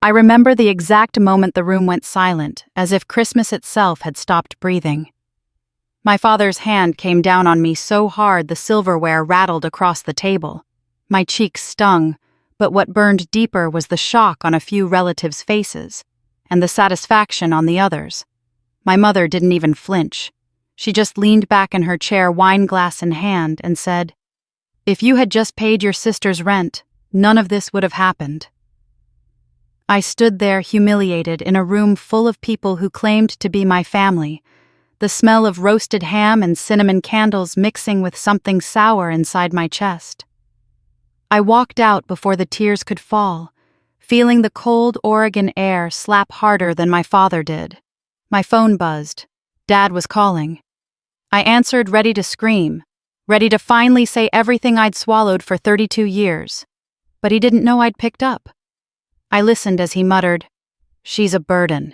I remember the exact moment the room went silent, as if Christmas itself had stopped breathing. My father's hand came down on me so hard the silverware rattled across the table. My cheeks stung, but what burned deeper was the shock on a few relatives' faces, and the satisfaction on the others. My mother didn't even flinch. She just leaned back in her chair, wine glass in hand, and said, "If you had just paid your sister's rent, none of this would have happened." I stood there humiliated in a room full of people who claimed to be my family, the smell of roasted ham and cinnamon candles mixing with something sour inside my chest. I walked out before the tears could fall, feeling the cold Oregon air slap harder than my father did. My phone buzzed. Dad was calling. I answered, ready to scream, ready to finally say everything I'd swallowed for 32 years. But he didn't know I'd picked up. I listened as he muttered, "She's a burden.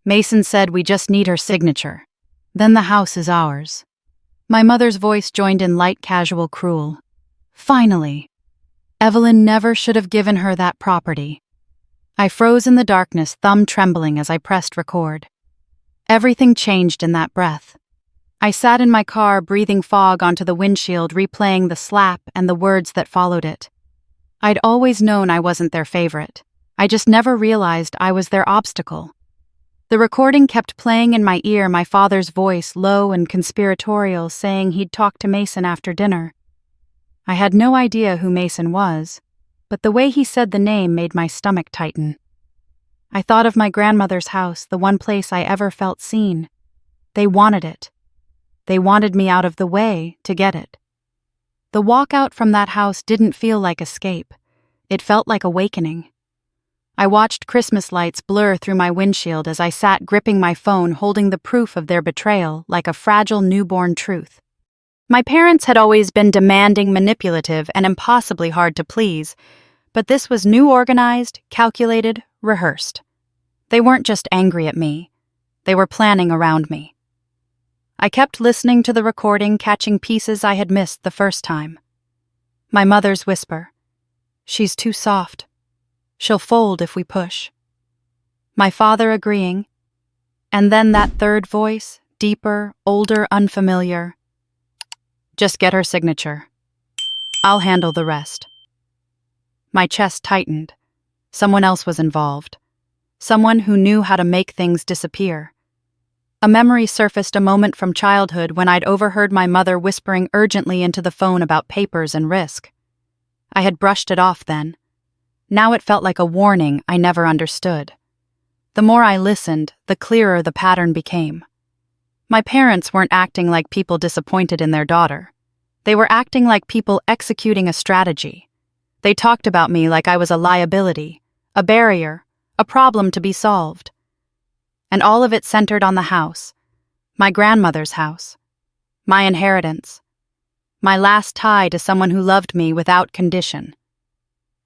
Mason said we just need her signature. Then the house is ours." My mother's voice joined in light, casual, cruel. "Finally. Evelyn never should have given her that property." I froze in the darkness, thumb trembling as I pressed record. Everything changed in that breath. I sat in my car, breathing fog onto the windshield, replaying the slap and the words that followed it. I'd always known I wasn't their favorite. I just never realized I was their obstacle. The recording kept playing in my ear, my father's voice, low and conspiratorial, saying he'd talk to Mason after dinner. I had no idea who Mason was, but the way he said the name made my stomach tighten. I thought of my grandmother's house, the one place I ever felt seen. They wanted it. They wanted me out of the way to get it. The walk out from that house didn't feel like escape. It felt like awakening. I watched Christmas lights blur through my windshield as I sat gripping my phone, holding the proof of their betrayal like a fragile newborn truth. My parents had always been demanding, manipulative, and impossibly hard to please, but this was new, organized, calculated, rehearsed. They weren't just angry at me. They were planning around me. I kept listening to the recording, catching pieces I had missed the first time. My mother's whisper, "She's too soft. She'll fold if we push." My father agreeing. And then that third voice, deeper, older, unfamiliar. "Just get her signature. I'll handle the rest." My chest tightened. Someone else was involved. Someone who knew how to make things disappear. A memory surfaced, a moment from childhood when I'd overheard my mother whispering urgently into the phone about papers and risk. I had brushed it off then. Now it felt like a warning I never understood. The more I listened, the clearer the pattern became. My parents weren't acting like people disappointed in their daughter. They were acting like people executing a strategy. They talked about me like I was a liability, a barrier, a problem to be solved. And all of it centered on the house, my grandmother's house, my inheritance, my last tie to someone who loved me without condition.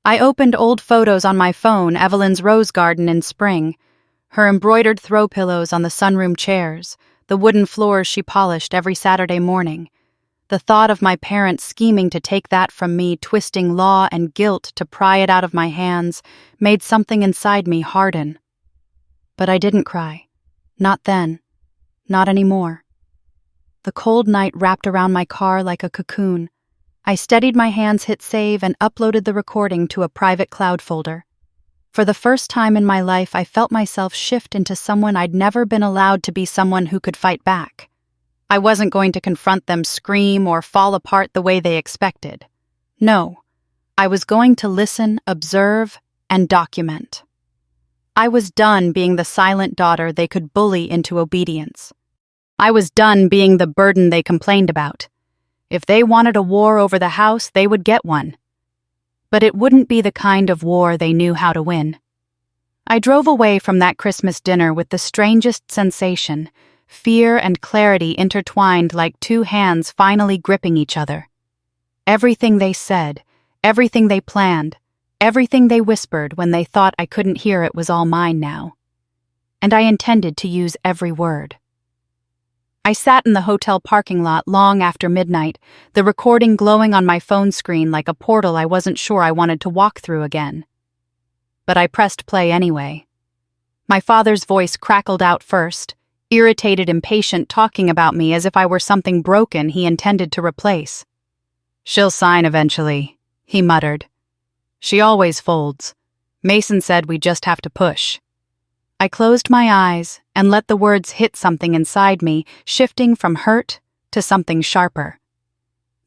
I opened old photos on my phone, Evelyn's rose garden in spring, her embroidered throw pillows on the sunroom chairs, the wooden floors she polished every Saturday morning. The thought of my parents scheming to take that from me, twisting law and guilt to pry it out of my hands, made something inside me harden. But I didn't cry. Not then. Not anymore. The cold night wrapped around my car like a cocoon. I steadied my hands, hit save, and uploaded the recording to a private cloud folder. For the first time in my life, I felt myself shift into someone I'd never been allowed to be, someone who could fight back. I wasn't going to confront them, scream, or fall apart the way they expected. No, I was going to listen, observe, and document. I was done being the silent daughter they could bully into obedience. I was done being the burden they complained about. If they wanted a war over the house, they would get one. But it wouldn't be the kind of war they knew how to win. I drove away from that Christmas dinner with the strangest sensation, fear and clarity intertwined like two hands finally gripping each other. Everything they said, everything they planned, everything they whispered when they thought I couldn't hear it was all mine now. And I intended to use every word. I sat in the hotel parking lot long after midnight, the recording glowing on my phone screen like a portal I wasn't sure I wanted to walk through again. but I pressed play anyway. My father's voice crackled out first, irritated, impatient, talking about me as if I were something broken he intended to replace. "She'll sign eventually," he muttered. "She always folds. Mason said we just have to push." I closed my eyes and let the words hit something inside me, shifting from hurt to something sharper.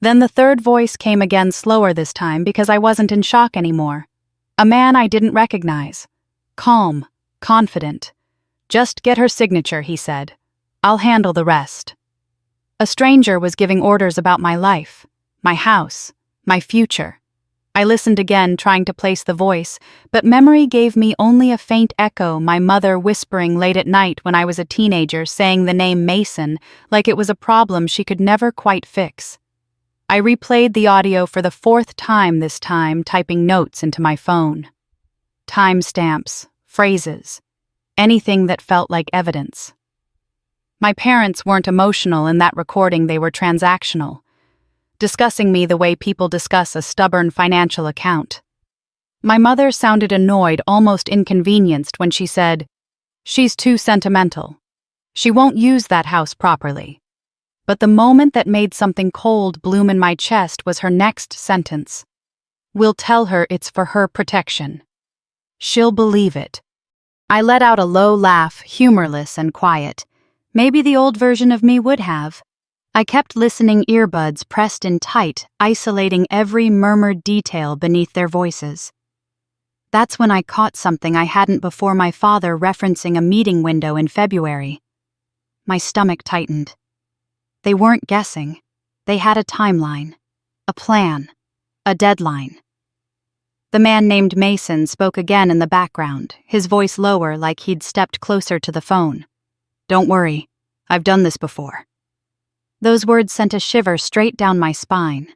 Then the third voice came again, slower this time because I wasn't in shock anymore. A man I didn't recognize. Calm, confident. "Just get her signature," he said. "I'll handle the rest." A stranger was giving orders about my life, my house, my future. I listened again, trying to place the voice, but memory gave me only a faint echo, my mother whispering late at night when I was a teenager, saying the name Mason like it was a problem she could never quite fix. I replayed the audio for the fourth time this time, typing notes into my phone. Timestamps, phrases, anything that felt like evidence. My parents weren't emotional in that recording, they were transactional, discussing me the way people discuss a stubborn financial account. My mother sounded annoyed, almost inconvenienced, when she said, "She's too sentimental. She won't use that house properly." But the moment that made something cold bloom in my chest was her next sentence. "We'll tell her it's for her protection. She'll believe it." I let out a low laugh, humorless and quiet. Maybe the old version of me would have. I kept listening, earbuds pressed in tight, isolating every murmured detail beneath their voices. That's when I caught something I hadn't before, my father referencing a meeting window in February. My stomach tightened. They weren't guessing. They had a timeline, a plan, a deadline. The man named Mason spoke again in the background, his voice lower, like he'd stepped closer to the phone. "Don't worry, I've done this before." Those words sent a shiver straight down my spine.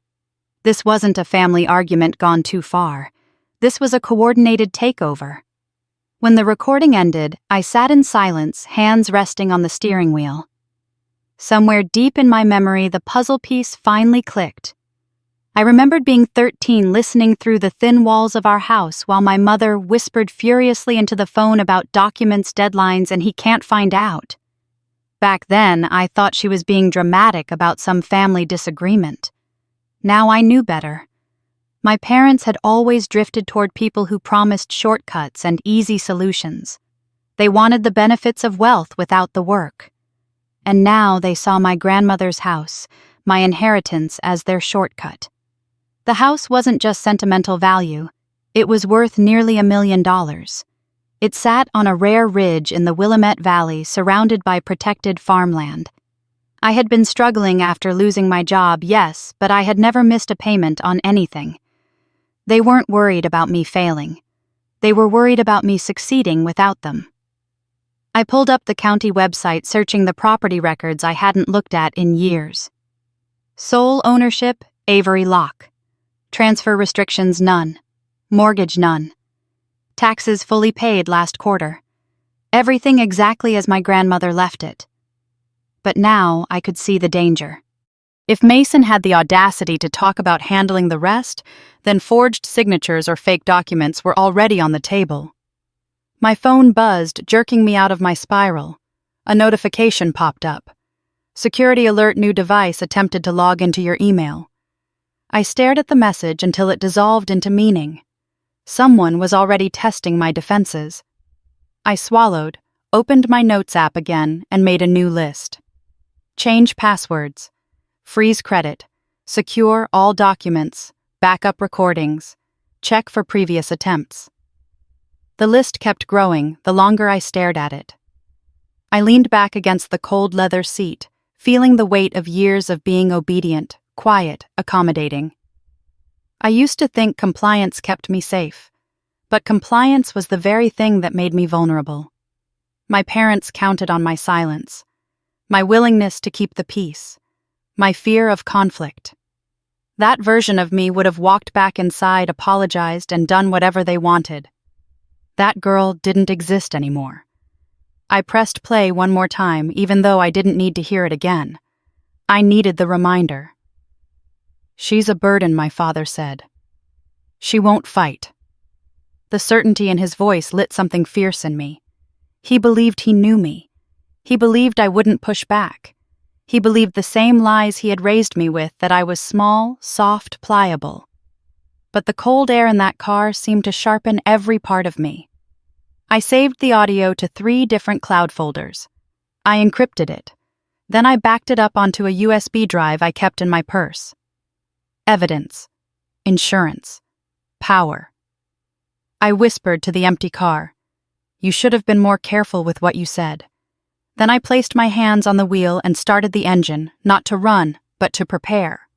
This wasn't a family argument gone too far. This was a coordinated takeover. When the recording ended, I sat in silence, hands resting on the steering wheel. Somewhere deep in my memory, the puzzle piece finally clicked. I remembered being 13, listening through the thin walls of our house while my mother whispered furiously into the phone about documents, deadlines, and he can't find out. Back then, I thought she was being dramatic about some family disagreement. Now I knew better. My parents had always drifted toward people who promised shortcuts and easy solutions. They wanted the benefits of wealth without the work. And now they saw my grandmother's house, my inheritance, as their shortcut. The house wasn't just sentimental value. It was worth nearly $1 million. It sat on a rare ridge in the Willamette Valley, surrounded by protected farmland. I had been struggling after losing my job, yes, but I had never missed a payment on anything. They weren't worried about me failing. They were worried about me succeeding without them. I pulled up the county website, searching the property records I hadn't looked at in years. Sole ownership, Avery Locke. Transfer restrictions, none. Mortgage, none. Taxes fully paid last quarter. Everything exactly as my grandmother left it. But now I could see the danger. If Mason had the audacity to talk about handling the rest, then forged signatures or fake documents were already on the table. My phone buzzed, jerking me out of my spiral. A notification popped up. "Security alert, new device attempted to log into your email." I stared at the message until it dissolved into meaning. Someone was already testing my defenses. I swallowed, opened my notes app again, and made a new list. Change passwords. Freeze credit. Secure all documents. Backup recordings. Check for previous attempts. The list kept growing the longer I stared at it. I leaned back against the cold leather seat, feeling the weight of years of being obedient, quiet, accommodating. I used to think compliance kept me safe, but compliance was the very thing that made me vulnerable. My parents counted on my silence, my willingness to keep the peace, my fear of conflict. That version of me would have walked back inside, apologized, and done whatever they wanted. That girl didn't exist anymore. I pressed play one more time, even though I didn't need to hear it again. I needed the reminder. "She's a burden," my father said. "She won't fight." The certainty in his voice lit something fierce in me. He believed he knew me. He believed I wouldn't push back. He believed the same lies he had raised me with, that I was small, soft, pliable. But the cold air in that car seemed to sharpen every part of me. I saved the audio to 3 different cloud folders. I encrypted it. Then I backed it up onto a USB drive I kept in my purse. Evidence. Insurance. Power. I whispered to the empty car, "You should have been more careful with what you said." Then I placed my hands on the wheel and started the engine, not to run, but to prepare.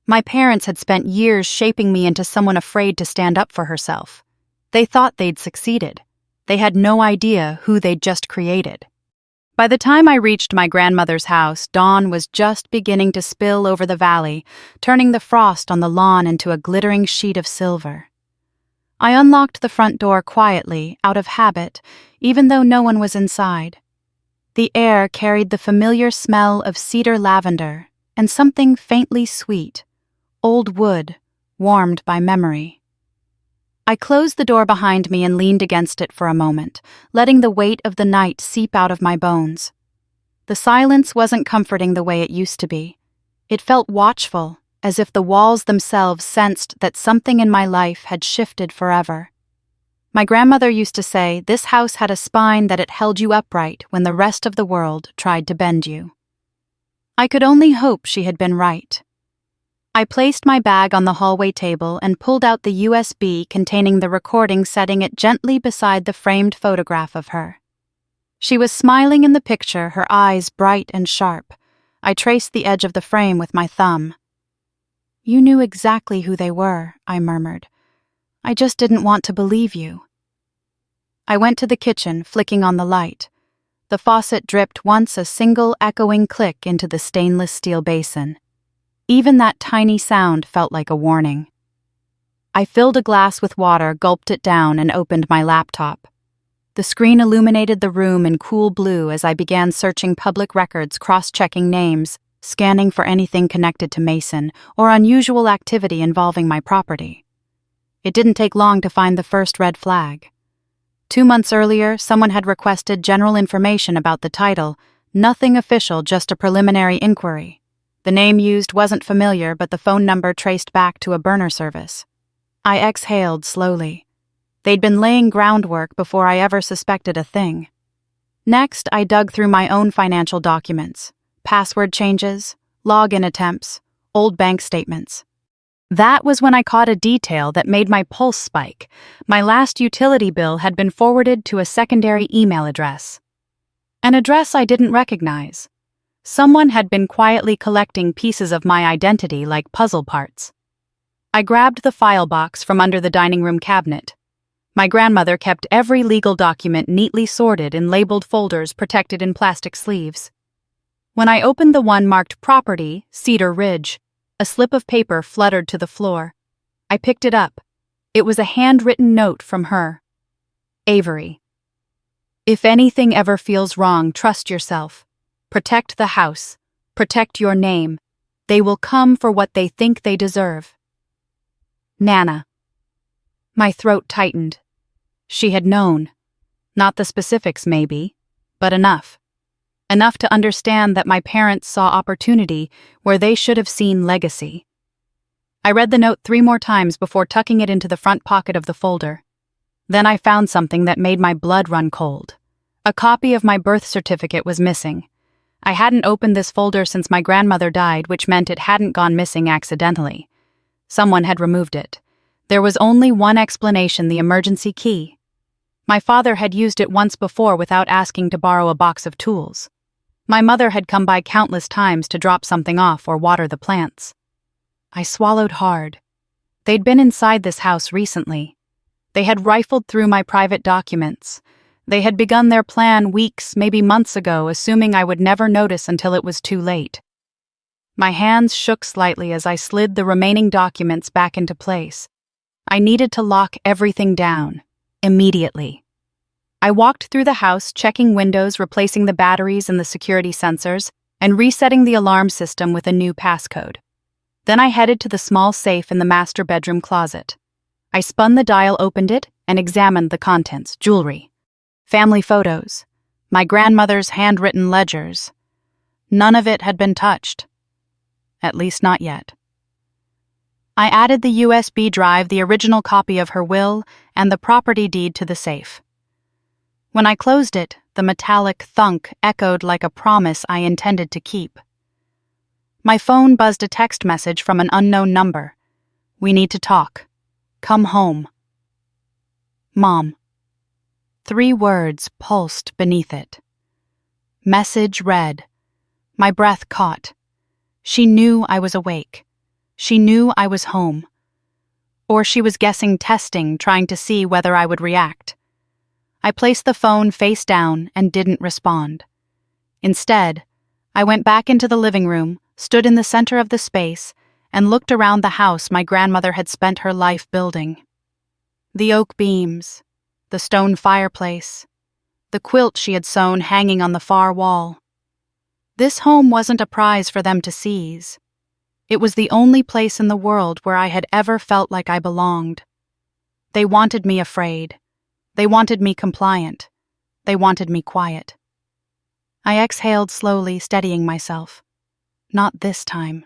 My parents had spent years shaping me into someone afraid to stand up for herself. They thought they'd succeeded. They had no idea who they'd just created. By the time I reached my grandmother's house, dawn was just beginning to spill over the valley, turning the frost on the lawn into a glittering sheet of silver. I unlocked the front door quietly, out of habit, even though no one was inside. The air carried the familiar smell of cedar lavender and something faintly sweet, old wood, warmed by memory. I closed the door behind me and leaned against it for a moment, letting the weight of the night seep out of my bones. The silence wasn't comforting the way it used to be. It felt watchful, as if the walls themselves sensed that something in my life had shifted forever. My grandmother used to say this house had a spine that it held you upright when the rest of the world tried to bend you. I could only hope she had been right. I placed my bag on the hallway table and pulled out the USB containing the recording, setting it gently beside the framed photograph of her. She was smiling in the picture, her eyes bright and sharp. I traced the edge of the frame with my thumb. "You knew exactly who they were," I murmured. "I just didn't want to believe you." I went to the kitchen, flicking on the light. The faucet dripped once, a single echoing click into the stainless steel basin. Even that tiny sound felt like a warning. I filled a glass with water, gulped it down, and opened my laptop. The screen illuminated the room in cool blue as I began searching public records, cross-checking names, scanning for anything connected to Mason or unusual activity involving my property. It didn't take long to find the first red flag. 2 months earlier, someone had requested general information about the title, nothing official, just a preliminary inquiry. The name used wasn't familiar, but the phone number traced back to a burner service. I exhaled slowly. They'd been laying groundwork before I ever suspected a thing. Next, I dug through my own financial documents. Password changes, login attempts, old bank statements. That was when I caught a detail that made my pulse spike. My last utility bill had been forwarded to a secondary email address. An address I didn't recognize. Someone had been quietly collecting pieces of my identity like puzzle parts. I grabbed the file box from under the dining room cabinet. My grandmother kept every legal document neatly sorted in labeled folders protected in plastic sleeves. When I opened the one marked Property, Cedar Ridge, a slip of paper fluttered to the floor. I picked it up. It was a handwritten note from her. Avery. If anything ever feels wrong, trust yourself. Protect the house. Protect your name. They will come for what they think they deserve. Nana. My throat tightened. She had known. Not the specifics, maybe, but enough. Enough to understand that my parents saw opportunity where they should have seen legacy. I read the note 3 more times before tucking it into the front pocket of the folder. Then I found something that made my blood run cold. A copy of my birth certificate was missing. I hadn't opened this folder since my grandmother died, which meant it hadn't gone missing accidentally. Someone had removed it. There was only one explanation: the emergency key. My father had used it once before without asking to borrow a box of tools. My mother had come by countless times to drop something off or water the plants. I swallowed hard. They'd been inside this house recently. They had rifled through my private documents. They had begun their plan weeks, maybe months ago, assuming I would never notice until it was too late. My hands shook slightly as I slid the remaining documents back into place. I needed to lock everything down, immediately. I walked through the house, checking windows, replacing the batteries and the security sensors, and resetting the alarm system with a new passcode. Then I headed to the small safe in the master bedroom closet. I spun the dial, opened it, and examined the contents: jewelry, family photos, my grandmother's handwritten ledgers. None of it had been touched. At least not yet. I added the USB drive, the original copy of her will, and the property deed to the safe. When I closed it, the metallic thunk echoed like a promise I intended to keep. My phone buzzed a text message from an unknown number. "We need to talk. Come home." Mom. 3 words pulsed beneath it. Message read. My breath caught. She knew I was awake. She knew I was home. Or she was guessing testing, trying to see whether I would react. I placed the phone face down and didn't respond. Instead, I went back into the living room, stood in the center of the space, and looked around the house my grandmother had spent her life building. The oak beams, the stone fireplace, the quilt she had sewn hanging on the far wall. This home wasn't a prize for them to seize. It was the only place in the world where I had ever felt like I belonged. They wanted me afraid. They wanted me compliant. They wanted me quiet. I exhaled slowly, steadying myself. Not this time.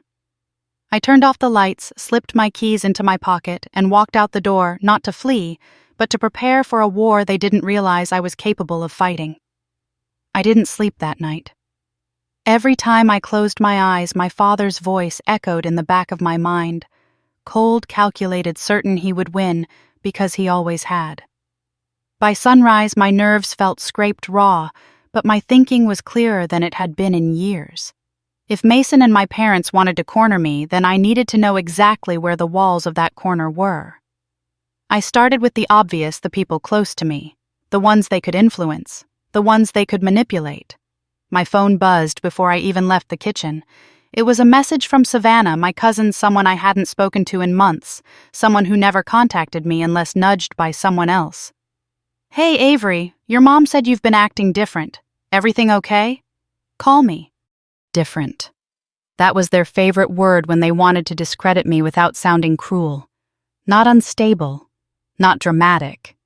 I turned off the lights, slipped my keys into my pocket, and walked out the door, not to flee, but to prepare for a war they didn't realize I was capable of fighting. I didn't sleep that night. Every time I closed my eyes, my father's voice echoed in the back of my mind, cold, calculated, certain he would win, because he always had. By sunrise, my nerves felt scraped raw, but my thinking was clearer than it had been in years. If Mason and my parents wanted to corner me, then I needed to know exactly where the walls of that corner were. I started with the obvious, the people close to me, the ones they could influence, the ones they could manipulate. My phone buzzed before I even left the kitchen. It was a message from Savannah, my cousin, someone I hadn't spoken to in months, someone who never contacted me unless nudged by someone else. "Hey, Avery, your mom said you've been acting different. Everything okay? Call me." Different. That was their favorite word when they wanted to discredit me without sounding cruel. Not unstable. Not dramatic.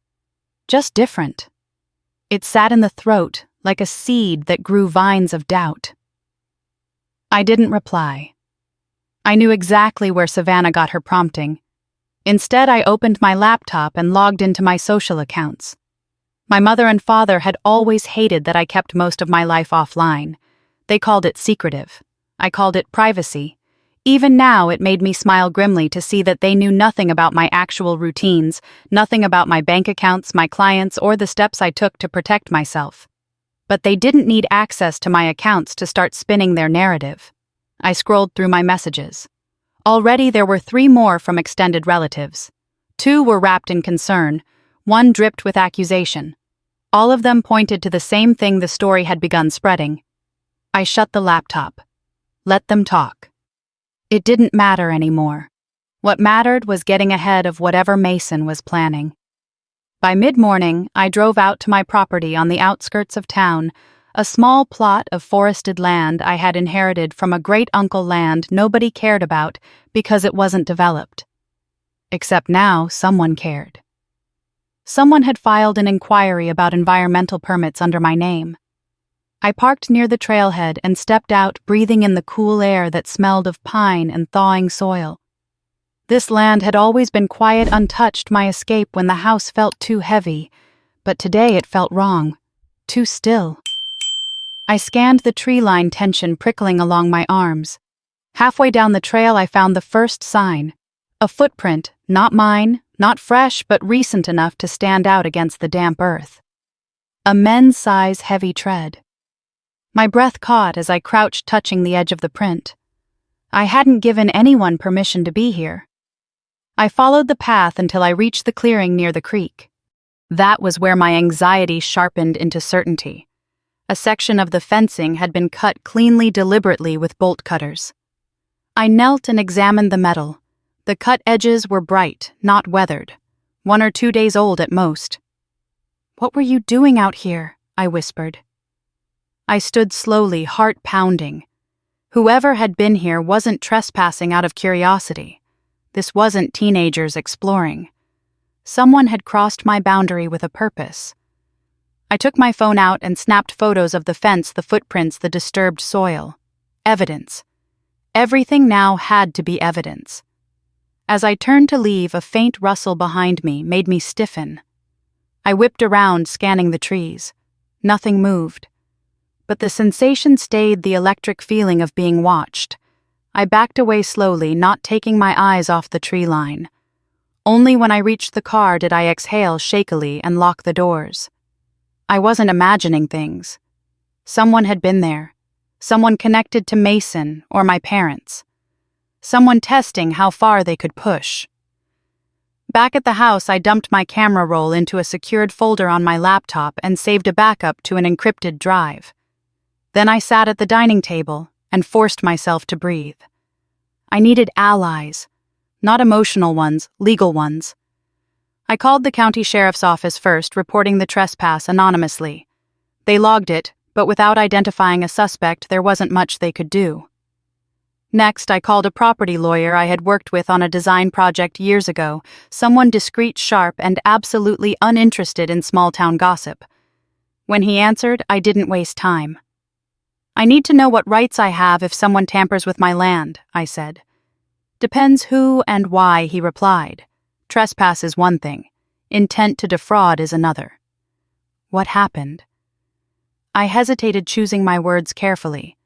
Just different. It sat in the throat like a seed that grew vines of doubt. I didn't reply. I knew exactly where Savannah got her prompting. Instead, I opened my laptop and logged into my social accounts. My mother and father had always hated that I kept most of my life offline. They called it secretive. I called it privacy. Even now, it made me smile grimly to see that they knew nothing about my actual routines, nothing about my bank accounts, my clients, or the steps I took to protect myself. But they didn't need access to my accounts to start spinning their narrative. I scrolled through my messages. Already there were 3 more from extended relatives. 2 were wrapped in concern, 1 dripped with accusation. All of them pointed to the same thing the story had begun spreading. I shut the laptop. Let them talk. It didn't matter anymore. What mattered was getting ahead of whatever Mason was planning. By mid-morning, I drove out to my property on the outskirts of town, a small plot of forested land I had inherited from a great-uncle land nobody cared about because it wasn't developed. Except now, someone cared. Someone had filed an inquiry about environmental permits under my name. I parked near the trailhead and stepped out, breathing in the cool air that smelled of pine and thawing soil. This land had always been quiet, untouched, my escape when the house felt too heavy, but today it felt wrong, too still. I scanned the tree-line tension prickling along my arms. Halfway down the trail I found the first sign, a footprint, not mine, not fresh, but recent enough to stand out against the damp earth. A men's-size heavy tread. My breath caught as I crouched, touching the edge of the print. I hadn't given anyone permission to be here. I followed the path until I reached the clearing near the creek. That was where my anxiety sharpened into certainty. A section of the fencing had been cut cleanly, deliberately with bolt cutters. I knelt and examined the metal. The cut edges were bright, not weathered, 1 or 2 days old at most. "What were you doing out here?" I whispered. I stood slowly, heart pounding. Whoever had been here wasn't trespassing out of curiosity. This wasn't teenagers exploring. Someone had crossed my boundary with a purpose. I took my phone out and snapped photos of the fence, the footprints, the disturbed soil. Evidence. Everything now had to be evidence. As I turned to leave, a faint rustle behind me made me stiffen. I whipped around, scanning the trees. Nothing moved. But the sensation stayed, the electric feeling of being watched. I backed away slowly, not taking my eyes off the tree line. Only when I reached the car did I exhale shakily and lock the doors. I wasn't imagining things. Someone had been there. Someone connected to Mason or my parents. Someone testing how far they could push. Back at the house, I dumped my camera roll into a secured folder on my laptop and saved a backup to an encrypted drive. Then I sat at the dining table and forced myself to breathe. I needed allies. Not emotional ones, legal ones. I called the county sheriff's office first, reporting the trespass anonymously. They logged it, but without identifying a suspect, there wasn't much they could do. Next, I called a property lawyer I had worked with on a design project years ago, someone discreet, sharp, and absolutely uninterested in small-town gossip. When he answered, I didn't waste time. "I need to know what rights I have if someone tampers with my land," I said. "Depends who and why," he replied. "Trespass is one thing. Intent to defraud is another." What happened? I hesitated, choosing my words carefully.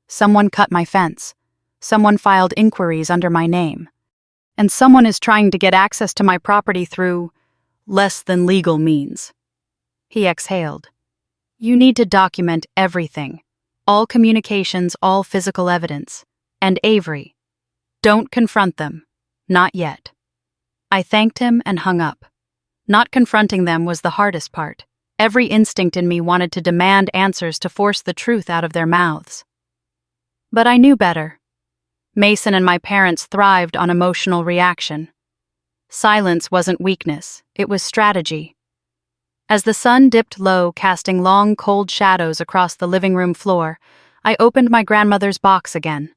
Someone cut my fence. Someone filed inquiries under my name. And someone is trying to get access to my property through less than legal means. He exhaled. "You need to document everything. All communications, all physical evidence. And Avery, don't confront them. Not yet." I thanked him and hung up. Not confronting them was the hardest part. Every instinct in me wanted to demand answers, to force the truth out of their mouths. But I knew better. Mason and my parents thrived on emotional reaction. Silence wasn't weakness, it was strategy. As the sun dipped low, casting long, cold shadows across the living room floor, I opened my grandmother's box again.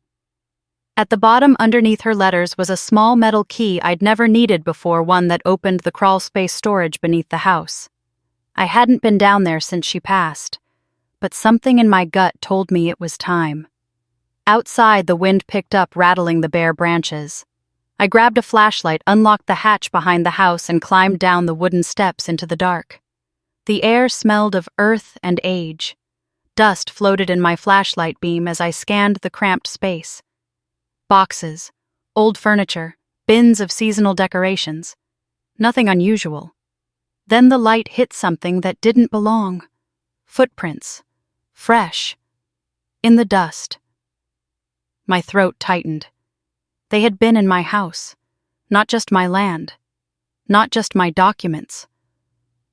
At the bottom, underneath her letters, was a small metal key I'd never needed before, one that opened the crawlspace storage beneath the house. I hadn't been down there since she passed, but something in my gut told me it was time. Outside, the wind picked up, rattling the bare branches. I grabbed a flashlight, unlocked the hatch behind the house, and climbed down the wooden steps into the dark. The air smelled of earth and age. Dust floated in my flashlight beam as I scanned the cramped space. Boxes, old furniture, bins of seasonal decorations. Nothing unusual. Then the light hit something that didn't belong. Footprints. Fresh. In the dust. My throat tightened. They had been in my house. Not just my land. Not just my documents.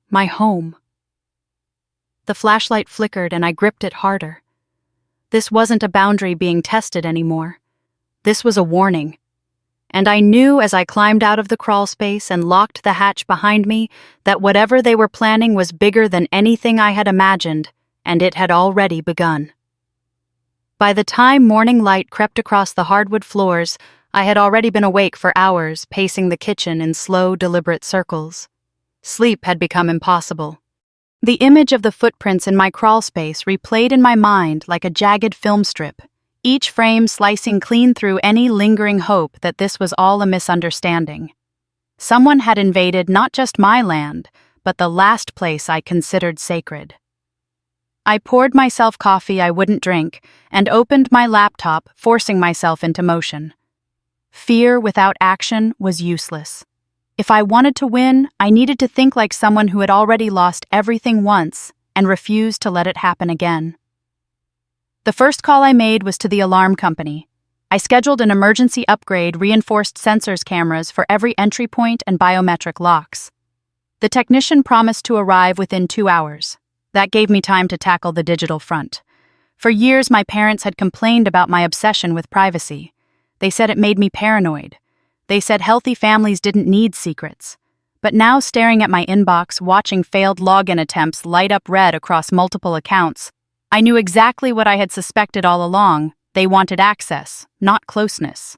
My home. The flashlight flickered and I gripped it harder. This wasn't a boundary being tested anymore. This was a warning. And I knew as I climbed out of the crawl space and locked the hatch behind me that whatever they were planning was bigger than anything I had imagined, and it had already begun. By the time morning light crept across the hardwood floors, I had already been awake for hours, pacing the kitchen in slow, deliberate circles. Sleep had become impossible. The image of the footprints in my crawl space replayed in my mind like a jagged film strip, each frame slicing clean through any lingering hope that this was all a misunderstanding. Someone had invaded not just my land, but the last place I considered sacred. I poured myself coffee I wouldn't drink and opened my laptop, forcing myself into motion. Fear without action was useless. If I wanted to win, I needed to think like someone who had already lost everything once and refused to let it happen again. The first call I made was to the alarm company. I scheduled an emergency upgrade, reinforced sensors cameras for every entry point and biometric locks. The technician promised to arrive within 2 hours. That gave me time to tackle the digital front. For years, my parents had complained about my obsession with privacy. They said it made me paranoid. They said healthy families didn't need secrets. But now, staring at my inbox, watching failed login attempts light up red across multiple accounts, I knew exactly what I had suspected all along. They wanted access, not closeness.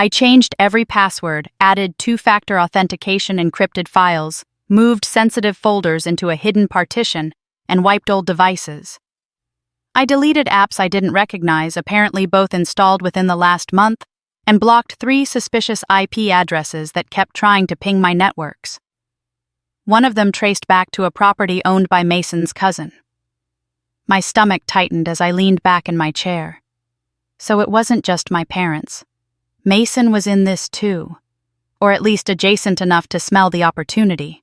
I changed every password, added two-factor authentication encrypted files, moved sensitive folders into a hidden partition, and wiped old devices. I deleted apps I didn't recognize, apparently both installed within the last month, and blocked 3 suspicious IP addresses that kept trying to ping my networks. One of them traced back to a property owned by Mason's cousin. My stomach tightened as I leaned back in my chair. So it wasn't just my parents. Mason was in this too, or at least adjacent enough to smell the opportunity.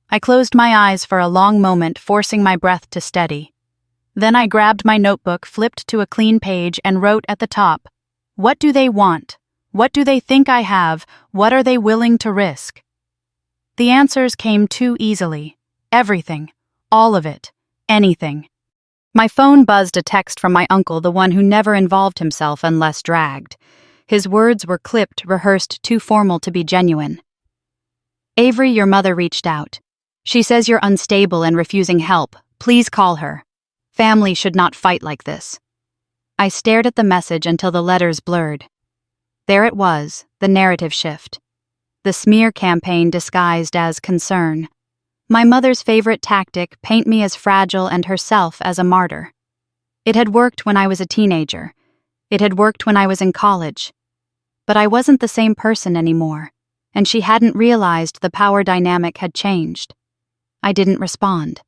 I closed my eyes for a long moment, forcing my breath to steady. Then I grabbed my notebook, flipped to a clean page, and wrote at the top, "What do they want? What do they think I have? What are they willing to risk?" The answers came too easily. Everything. All of it. Anything. My phone buzzed a text from my uncle, the one who never involved himself unless dragged. His words were clipped, rehearsed, too formal to be genuine. "Avery, your mother reached out. She says you're unstable and refusing help. Please call her. Family should not fight like this." I stared at the message until the letters blurred. There it was, the narrative shift. The smear campaign disguised as concern. My mother's favorite tactic, paint me as fragile and herself as a martyr. It had worked when I was a teenager. It had worked when I was in college. But I wasn't the same person anymore, and she hadn't realized the power dynamic had changed. I didn't respond.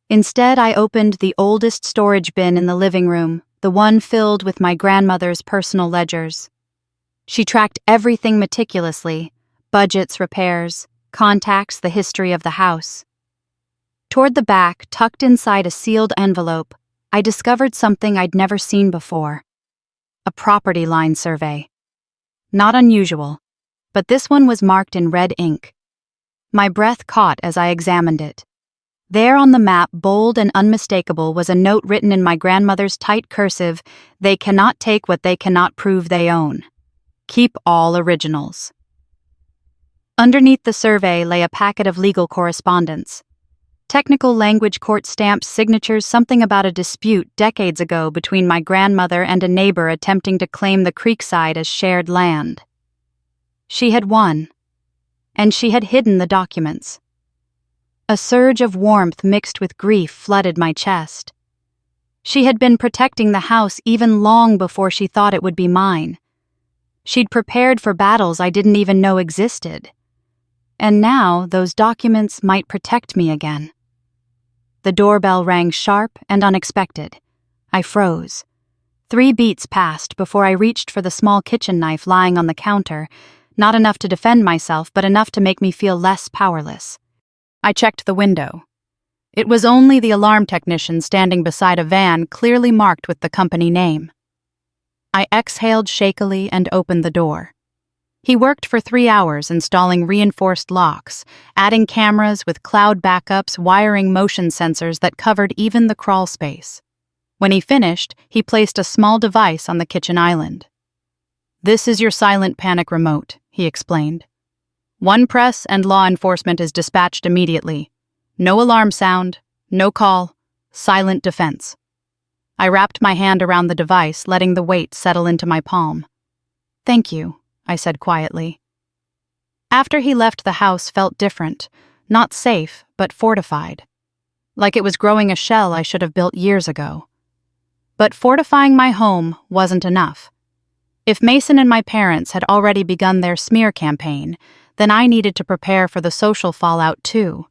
Instead, I opened the oldest storage bin in the living room, the one filled with my grandmother's personal ledgers. She tracked everything meticulously: budgets, repairs, contacts, the history of the house. Toward the back, tucked inside a sealed envelope, I discovered something I'd never seen before. A property line survey. Not unusual, but this one was marked in red ink. My breath caught as I examined it. There on the map, bold and unmistakable, was a note written in my grandmother's tight cursive: "They cannot take what they cannot prove they own. Keep all originals." Underneath the survey lay a packet of legal correspondence. Technical language, court stamps, signatures, something about a dispute decades ago between my grandmother and a neighbor attempting to claim the creekside as shared land. She had won, and she had hidden the documents. A surge of warmth mixed with grief flooded my chest. She had been protecting the house even long before she thought it would be mine. She'd prepared for battles I didn't even know existed. And now those documents might protect me again. The doorbell rang sharp and unexpected. I froze. 3 beats passed before I reached for the small kitchen knife lying on the counter, not enough to defend myself, but enough to make me feel less powerless. I checked the window. It was only the alarm technician standing beside a van clearly marked with the company name. I exhaled shakily and opened the door. He worked for 3 hours installing reinforced locks, adding cameras with cloud backups, wiring motion sensors that covered even the crawl space. When he finished, he placed a small device on the kitchen island. "This is your silent panic remote," he explained. "One press and law enforcement is dispatched immediately. No alarm sound, no call, silent defense." I wrapped my hand around the device, letting the weight settle into my palm. "Thank you," I said quietly. After he left, the house felt different, not safe, but fortified. Like it was growing a shell I should have built years ago. But fortifying my home wasn't enough. If Mason and my parents had already begun their smear campaign, then I needed to prepare for the social fallout too.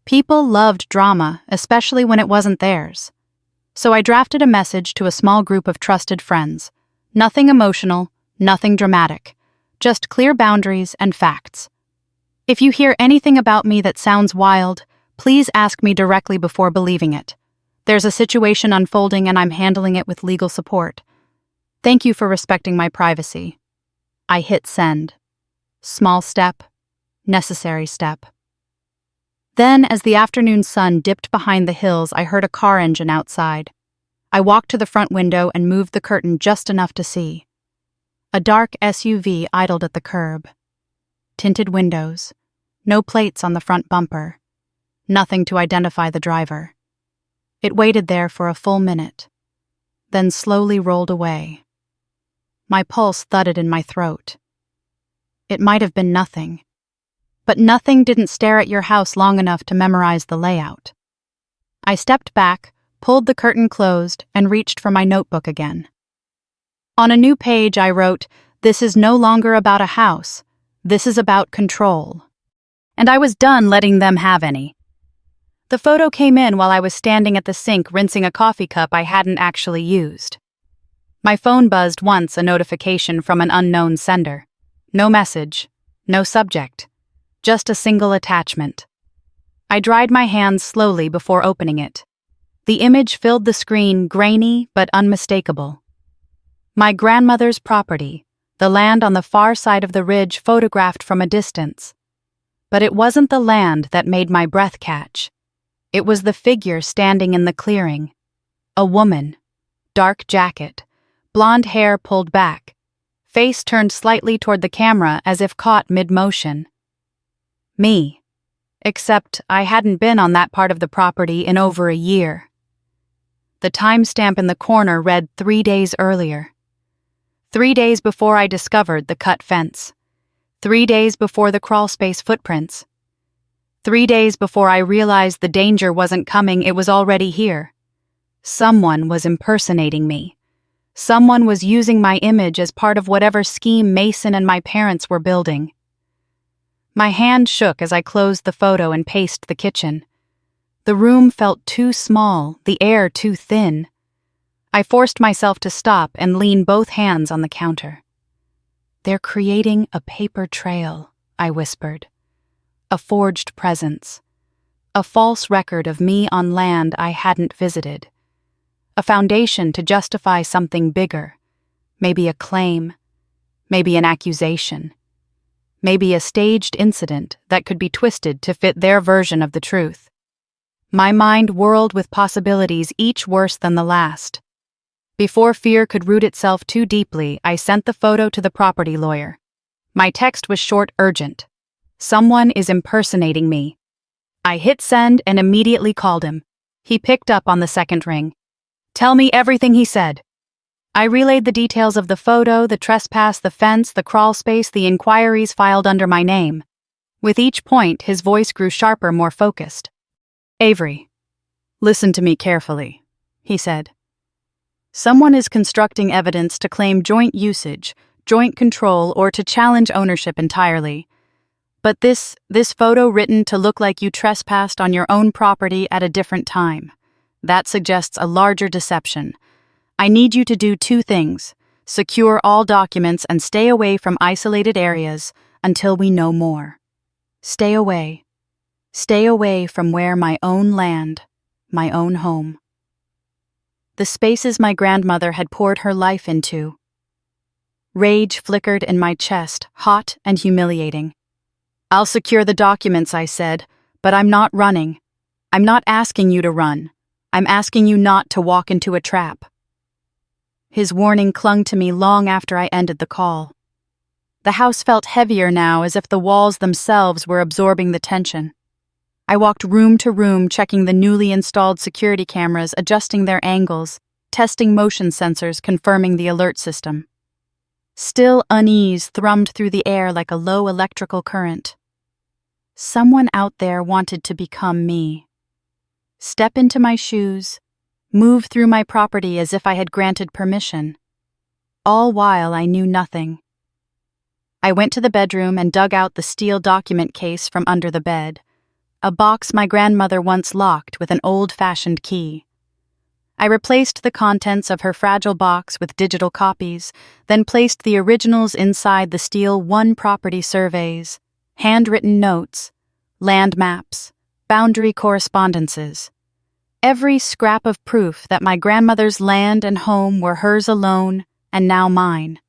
People loved drama, especially when it wasn't theirs. So I drafted a message to a small group of trusted friends. Nothing emotional, nothing dramatic, just clear boundaries and facts. If you hear anything about me that sounds wild, please ask me directly before believing it. There's a situation unfolding and I'm handling it with legal support. Thank you for respecting my privacy. I hit send. Small step, necessary step. Then, as the afternoon sun dipped behind the hills, I heard a car engine outside. I walked to the front window and moved the curtain just enough to see. A dark SUV idled at the curb. Tinted windows, no plates on the front bumper, nothing to identify the driver. It waited there for a full minute, then slowly rolled away. My pulse thudded in my throat. It might have been nothing. But nothing didn't stare at your house long enough to memorize the layout. I stepped back, pulled the curtain closed, and reached for my notebook again. On a new page I wrote, "This is no longer about a house. This is about control." And I was done letting them have any. The photo came in while I was standing at the sink rinsing a coffee cup I hadn't actually used. My phone buzzed once, a notification from an unknown sender. No message, no subject, just a single attachment. I dried my hands slowly before opening it. The image filled the screen, grainy but unmistakable. My grandmother's property, the land on the far side of the ridge photographed from a distance. But it wasn't the land that made my breath catch. It was the figure standing in the clearing. A woman, dark jacket, blonde hair pulled back, face turned slightly toward the camera as if caught mid-motion. Me. Except I hadn't been on that part of the property in over a year. The timestamp in the corner read 3 days earlier. 3 days before I discovered the cut fence. 3 days before the crawlspace footprints. 3 days before I realized the danger wasn't coming, it was already here. Someone was impersonating me. Someone was using my image as part of whatever scheme Mason and my parents were building. My hand shook as I closed the photo and paced the kitchen. The room felt too small, the air too thin. I forced myself to stop and lean both hands on the counter. "They're creating a paper trail," I whispered. A forged presence. A false record of me on land I hadn't visited. A foundation to justify something bigger. Maybe a claim. Maybe an accusation. Maybe a staged incident that could be twisted to fit their version of the truth. My mind whirled with possibilities, each worse than the last. Before fear could root itself too deeply, I sent the photo to the property lawyer. My text was short, urgent. "Someone is impersonating me." I hit send and immediately called him. He picked up on the second ring. "Tell me everything he said." I relayed the details of the photo, the trespass, the fence, the crawl space, the inquiries filed under my name. With each point, his voice grew sharper, more focused. "Avery, listen to me carefully," he said. "Someone is constructing evidence to claim joint usage, joint control, or to challenge ownership entirely. But this photo written to look like you trespassed on your own property at a different time. That suggests a larger deception. I need you to do 2 things. Secure all documents and stay away from isolated areas until we know more. Stay away. Stay away from where my own land, my own home." The spaces my grandmother had poured her life into. Rage flickered in my chest, hot and humiliating. "I'll secure the documents," I said, "but I'm not running. I'm not asking you to run. I'm asking you not to walk into a trap." His warning clung to me long after I ended the call. The house felt heavier now, as if the walls themselves were absorbing the tension. I walked room to room, checking the newly installed security cameras, adjusting their angles, testing motion sensors, confirming the alert system. Still unease thrummed through the air like a low electrical current. Someone out there wanted to become me. Step into my shoes, move through my property as if I had granted permission. All while I knew nothing. I went to the bedroom and dug out the steel document case from under the bed, a box my grandmother once locked with an old-fashioned key. I replaced the contents of her fragile box with digital copies, then placed the originals inside the steel one-property surveys, handwritten notes, land maps, boundary correspondences. Every scrap of proof that my grandmother's land and home were hers alone and now mine.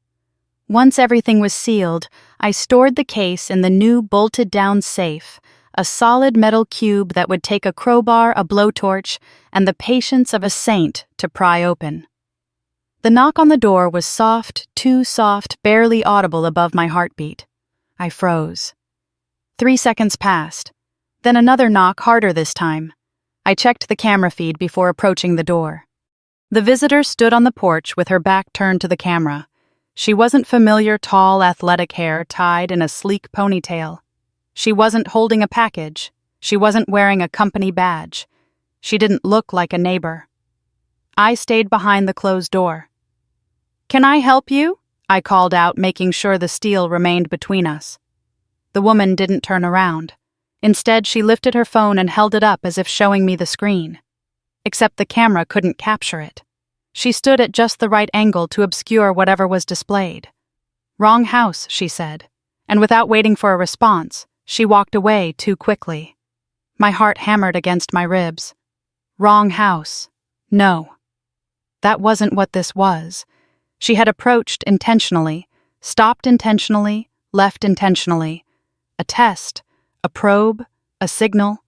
Once everything was sealed, I stored the case in the new bolted-down safe, a solid metal cube that would take a crowbar, a blowtorch, and the patience of a saint to pry open. The knock on the door was soft, too soft, barely audible above my heartbeat. I froze. 3 seconds passed. Then another knock, harder this time. I checked the camera feed before approaching the door. The visitor stood on the porch with her back turned to the camera. She wasn't familiar, tall, athletic hair tied in a sleek ponytail. She wasn't holding a package. She wasn't wearing a company badge. She didn't look like a neighbor. I stayed behind the closed door. "Can I help you?" I called out, making sure the steel remained between us. The woman didn't turn around. Instead, she lifted her phone and held it up as if showing me the screen. Except the camera couldn't capture it. She stood at just the right angle to obscure whatever was displayed. "Wrong house," she said, and without waiting for a response, she walked away too quickly. My heart hammered against my ribs. Wrong house. No. That wasn't what this was. She had approached intentionally, stopped intentionally, left intentionally. A test, a probe, a signal.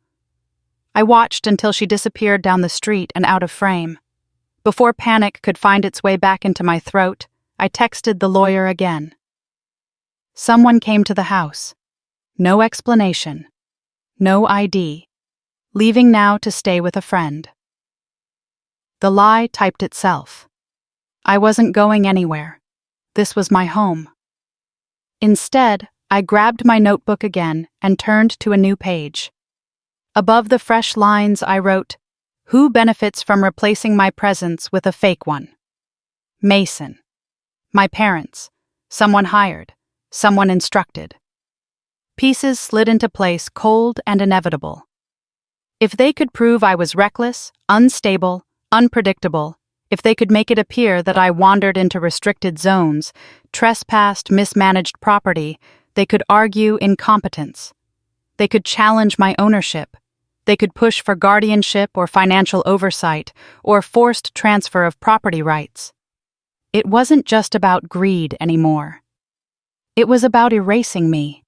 I watched until she disappeared down the street and out of frame. Before panic could find its way back into my throat, I texted the lawyer again. Someone came to the house. No explanation. No ID. Leaving now to stay with a friend. The lie typed itself. I wasn't going anywhere. This was my home. Instead, I grabbed my notebook again and turned to a new page. Above the fresh lines, I wrote, "Who benefits from replacing my presence with a fake one?" Mason. My parents. Someone hired. Someone instructed. Pieces slid into place, cold and inevitable. If they could prove I was reckless, unstable, unpredictable, if they could make it appear that I wandered into restricted zones, trespassed mismanaged property, they could argue incompetence. They could challenge my ownership. They could push for guardianship or financial oversight or forced transfer of property rights. It wasn't just about greed anymore. It was about erasing me.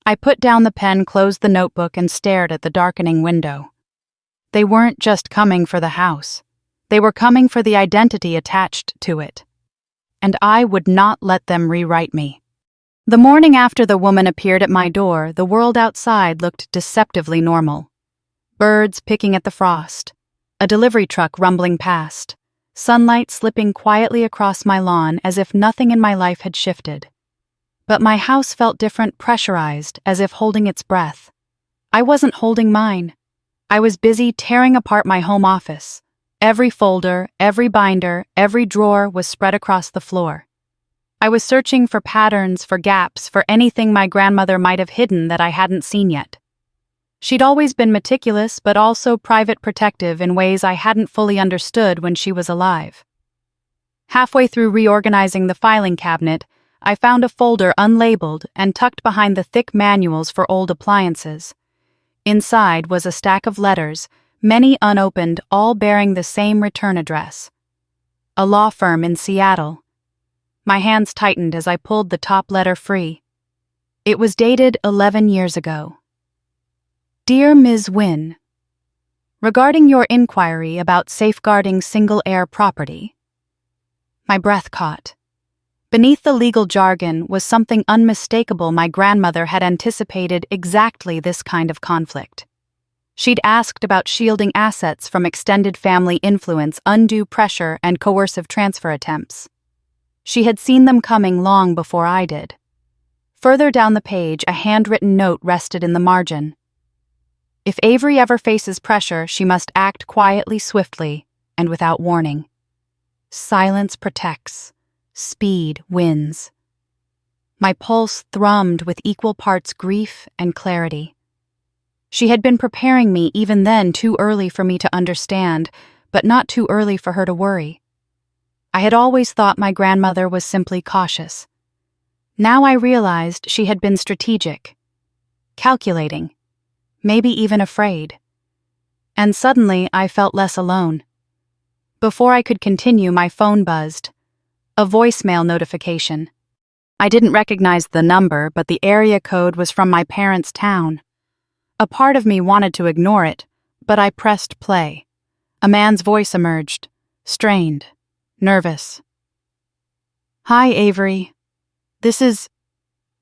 I put down the pen, closed the notebook, and stared at the darkening window. They weren't just coming for the house. They were coming for the identity attached to it. And I would not let them rewrite me. The morning after the woman appeared at my door, the world outside looked deceptively normal. Birds picking at the frost, a delivery truck rumbling past, sunlight slipping quietly across my lawn as if nothing in my life had shifted. But my house felt different, pressurized, as if holding its breath. I wasn't holding mine. I was busy tearing apart my home office. Every folder, every binder, every drawer was spread across the floor. I was searching for patterns, for gaps, for anything my grandmother might have hidden that I hadn't seen yet. She'd always been meticulous, but also private protective in ways I hadn't fully understood when she was alive. Halfway through reorganizing the filing cabinet, I found a folder unlabeled and tucked behind the thick manuals for old appliances. Inside was a stack of letters, many unopened, all bearing the same return address. A law firm in Seattle. My hands tightened as I pulled the top letter free. It was dated 11 years ago. Dear Ms. Wynne, regarding your inquiry about safeguarding single-heir property. My breath caught. Beneath the legal jargon was something unmistakable. My grandmother had anticipated exactly this kind of conflict. She'd asked about shielding assets from extended family influence, undue pressure, and coercive transfer attempts. She had seen them coming long before I did. Further down the page, a handwritten note rested in the margin. If Avery ever faces pressure, she must act quietly, swiftly, and without warning. Silence protects. Speed wins. My pulse thrummed with equal parts grief and clarity. She had been preparing me even then, too early for me to understand, but not too early for her to worry. I had always thought my grandmother was simply cautious. Now I realized she had been strategic, calculating, maybe even afraid. And suddenly I felt less alone. Before I could continue, my phone buzzed. A voicemail notification. I didn't recognize the number, but the area code was from my parents' town. A part of me wanted to ignore it, but I pressed play. A man's voice emerged, strained, nervous. Hi, Avery.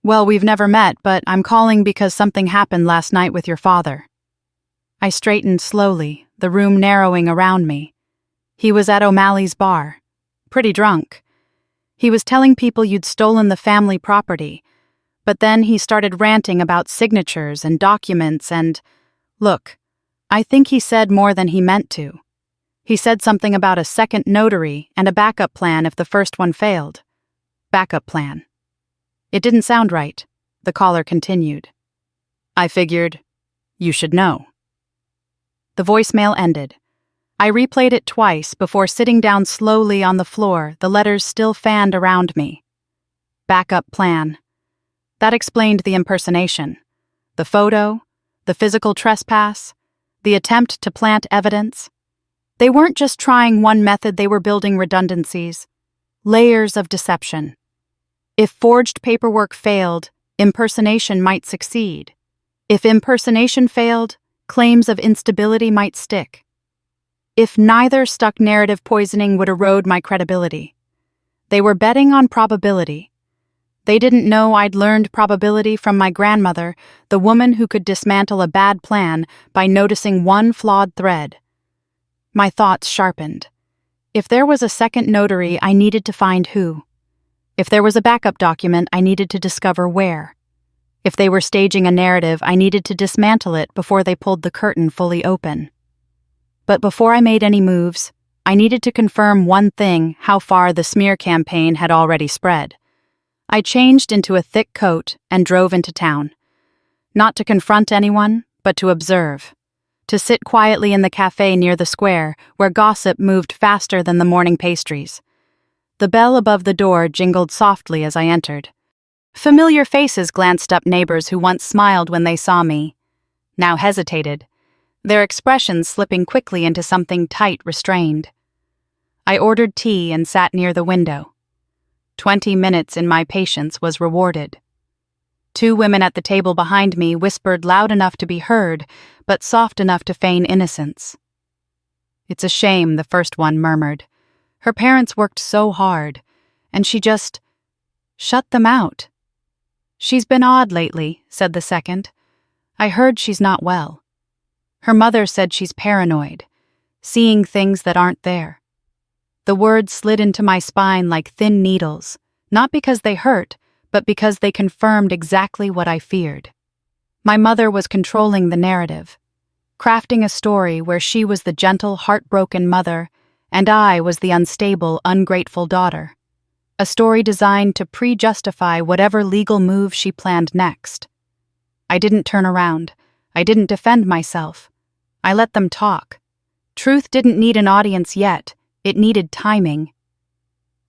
Well, we've never met, but I'm calling because something happened last night with your father. I straightened slowly, the room narrowing around me. He was at O'Malley's bar, pretty drunk. He was telling people you'd stolen the family property, but then he started ranting about signatures and documents and… Look, I think he said more than he meant to. He said something about a second notary and a backup plan if the first one failed. Backup plan. It didn't sound right, the caller continued. I figured, you should know. The voicemail ended. I replayed it twice before sitting down slowly on the floor, the letters still fanned around me. Backup plan. That explained the impersonation. The photo, the physical trespass, the attempt to plant evidence. They weren't just trying one method, they were building redundancies. Layers of deception. If forged paperwork failed, impersonation might succeed. If impersonation failed, claims of instability might stick. If neither stuck, narrative poisoning would erode my credibility. They were betting on probability. They didn't know I'd learned probability from my grandmother, the woman who could dismantle a bad plan by noticing one flawed thread. My thoughts sharpened. If there was a second notary, I needed to find who. If there was a backup document, I needed to discover where. If they were staging a narrative, I needed to dismantle it before they pulled the curtain fully open. But before I made any moves, I needed to confirm one thing: how far the smear campaign had already spread. I changed into a thick coat and drove into town. Not to confront anyone, but to observe. To sit quietly in the cafe near the square, where gossip moved faster than the morning pastries. The bell above the door jingled softly as I entered. Familiar faces glanced up, neighbors who once smiled when they saw me, now hesitated, their expressions slipping quickly into something tight, restrained. I ordered tea and sat near the window. 20 minutes in my patience was rewarded. 2 women at the table behind me whispered loud enough to be heard, but soft enough to feign innocence. It's a shame, the first one murmured. Her parents worked so hard, and she just shut them out. She's been odd lately, said the second. I heard she's not well. Her mother said she's paranoid, seeing things that aren't there. The words slid into my spine like thin needles, not because they hurt, but because they confirmed exactly what I feared. My mother was controlling the narrative, crafting a story where she was the gentle, heartbroken mother, and I was the unstable, ungrateful daughter. A story designed to pre-justify whatever legal move she planned next. I didn't turn around. I didn't defend myself. I let them talk. Truth didn't need an audience yet. It needed timing.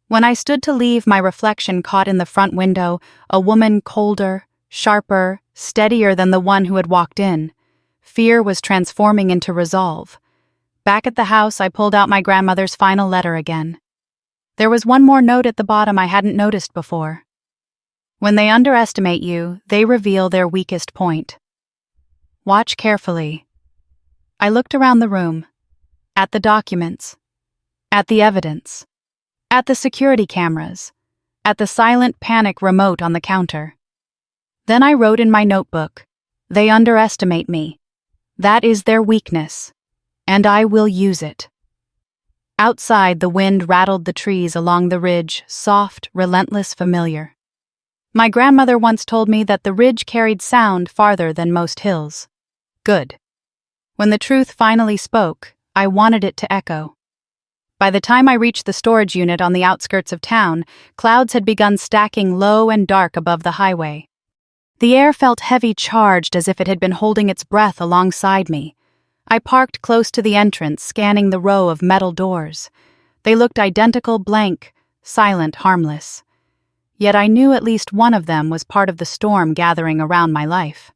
When I stood to leave, my reflection caught in the front window a woman colder, sharper, steadier than the one who had walked in. Fear was transforming into resolve. Back at the house, I pulled out my grandmother's final letter again. There was one more note at the bottom I hadn't noticed before. When they underestimate you, they reveal their weakest point. Watch carefully. I looked around the room, at the documents, at the evidence, at the security cameras, at the silent panic remote on the counter. Then I wrote in my notebook, they underestimate me. That is their weakness, and I will use it. Outside, the wind rattled the trees along the ridge, soft, relentless, familiar. My grandmother once told me that the ridge carried sound farther than most hills. Good. When the truth finally spoke, I wanted it to echo. By the time I reached the storage unit on the outskirts of town, clouds had begun stacking low and dark above the highway. The air felt heavy, charged, as if it had been holding its breath alongside me. I parked close to the entrance, scanning the row of metal doors. They looked identical, blank, silent, harmless. Yet I knew at least one of them was part of the storm gathering around my life.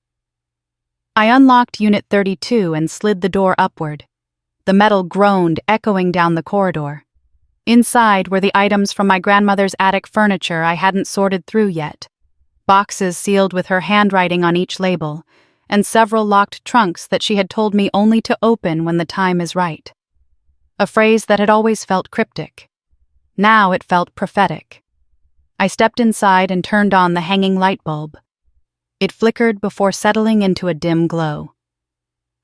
I unlocked Unit 32 and slid the door upward. The metal groaned, echoing down the corridor. Inside were the items from my grandmother's attic furniture I hadn't sorted through yet. Boxes sealed with her handwriting on each label, and several locked trunks that she had told me only to open when the time is right. A phrase that had always felt cryptic. Now it felt prophetic. I stepped inside and turned on the hanging light bulb. It flickered before settling into a dim glow.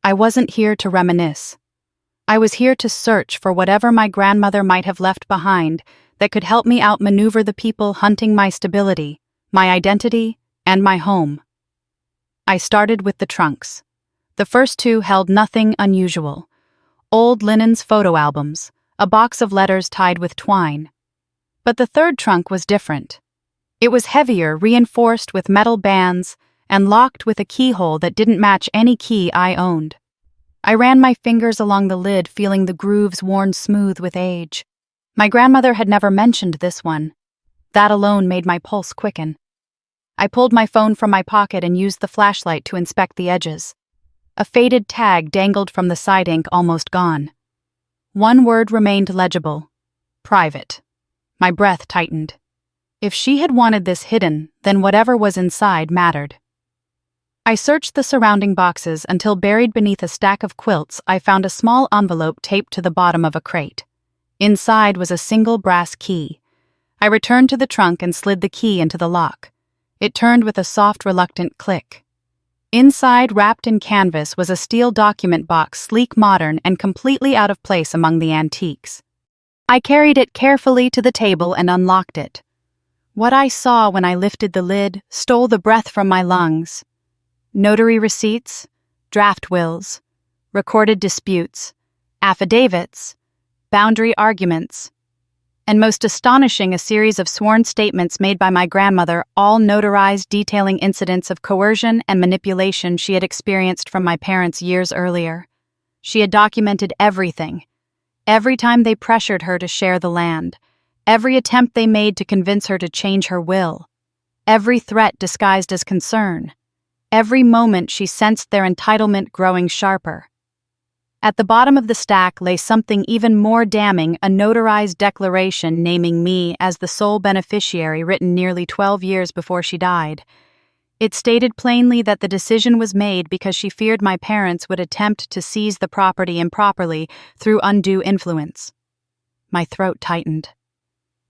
I wasn't here to reminisce. I was here to search for whatever my grandmother might have left behind that could help me outmaneuver the people hunting my stability, my identity, and my home. I started with the trunks. The first two held nothing unusual. Old Lennon's photo albums, a box of letters tied with twine. But the third trunk was different. It was heavier, reinforced with metal bands, and locked with a keyhole that didn't match any key I owned. I ran my fingers along the lid, feeling the grooves worn smooth with age. My grandmother had never mentioned this one. That alone made my pulse quicken. I pulled my phone from my pocket and used the flashlight to inspect the edges. A faded tag dangled from the side ink, almost gone. One word remained legible: private. My breath tightened. If she had wanted this hidden, then whatever was inside mattered. I searched the surrounding boxes until, buried beneath a stack of quilts, I found a small envelope taped to the bottom of a crate. Inside was a single brass key. I returned to the trunk and slid the key into the lock. It turned with a soft, reluctant click. Inside, wrapped in canvas, was a steel document box, sleek, modern, and completely out of place among the antiques. I carried it carefully to the table and unlocked it. What I saw when I lifted the lid stole the breath from my lungs. Notary receipts, draft wills, recorded disputes, affidavits, boundary arguments, and most astonishing, a series of sworn statements made by my grandmother, all notarized, detailing incidents of coercion and manipulation she had experienced from my parents years earlier. She had documented everything. Every time they pressured her to share the land, every attempt they made to convince her to change her will, every threat disguised as concern, every moment she sensed their entitlement growing sharper. At the bottom of the stack lay something even more damning, a notarized declaration naming me as the sole beneficiary, written nearly 12 years before she died. It stated plainly that the decision was made because she feared my parents would attempt to seize the property improperly through undue influence. My throat tightened.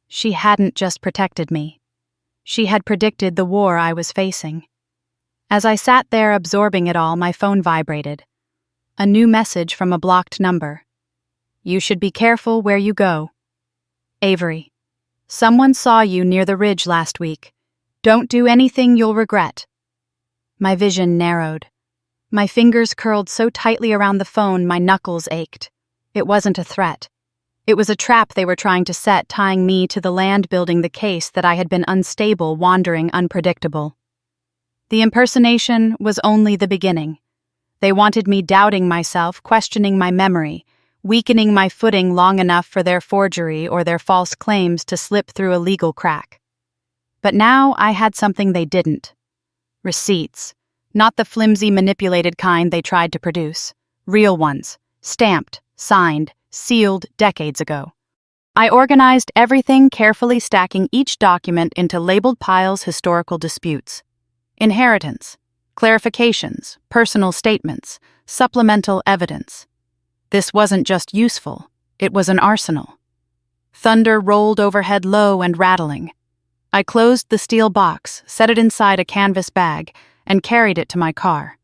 She hadn't just protected me. She had predicted the war I was facing. As I sat there absorbing it all, my phone vibrated. A new message from a blocked number. You should be careful where you go. Avery. Someone saw you near the ridge last week. Don't do anything you'll regret. My vision narrowed. My fingers curled so tightly around the phone my knuckles ached. It wasn't a threat. It was a trap they were trying to set, tying me to the land, building the case that I had been unstable, wandering, unpredictable. The impersonation was only the beginning. They wanted me doubting myself, questioning my memory, weakening my footing long enough for their forgery or their false claims to slip through a legal crack. But now I had something they didn't. Receipts. Not the flimsy, manipulated kind they tried to produce. Real ones. Stamped, signed, sealed decades ago. I organized everything, carefully stacking each document into labeled piles: historical disputes, inheritance, clarifications, personal statements, supplemental evidence. This wasn't just useful, it was an arsenal. Thunder rolled overhead, low and rattling. I closed the steel box, set it inside a canvas bag, and carried it to my car.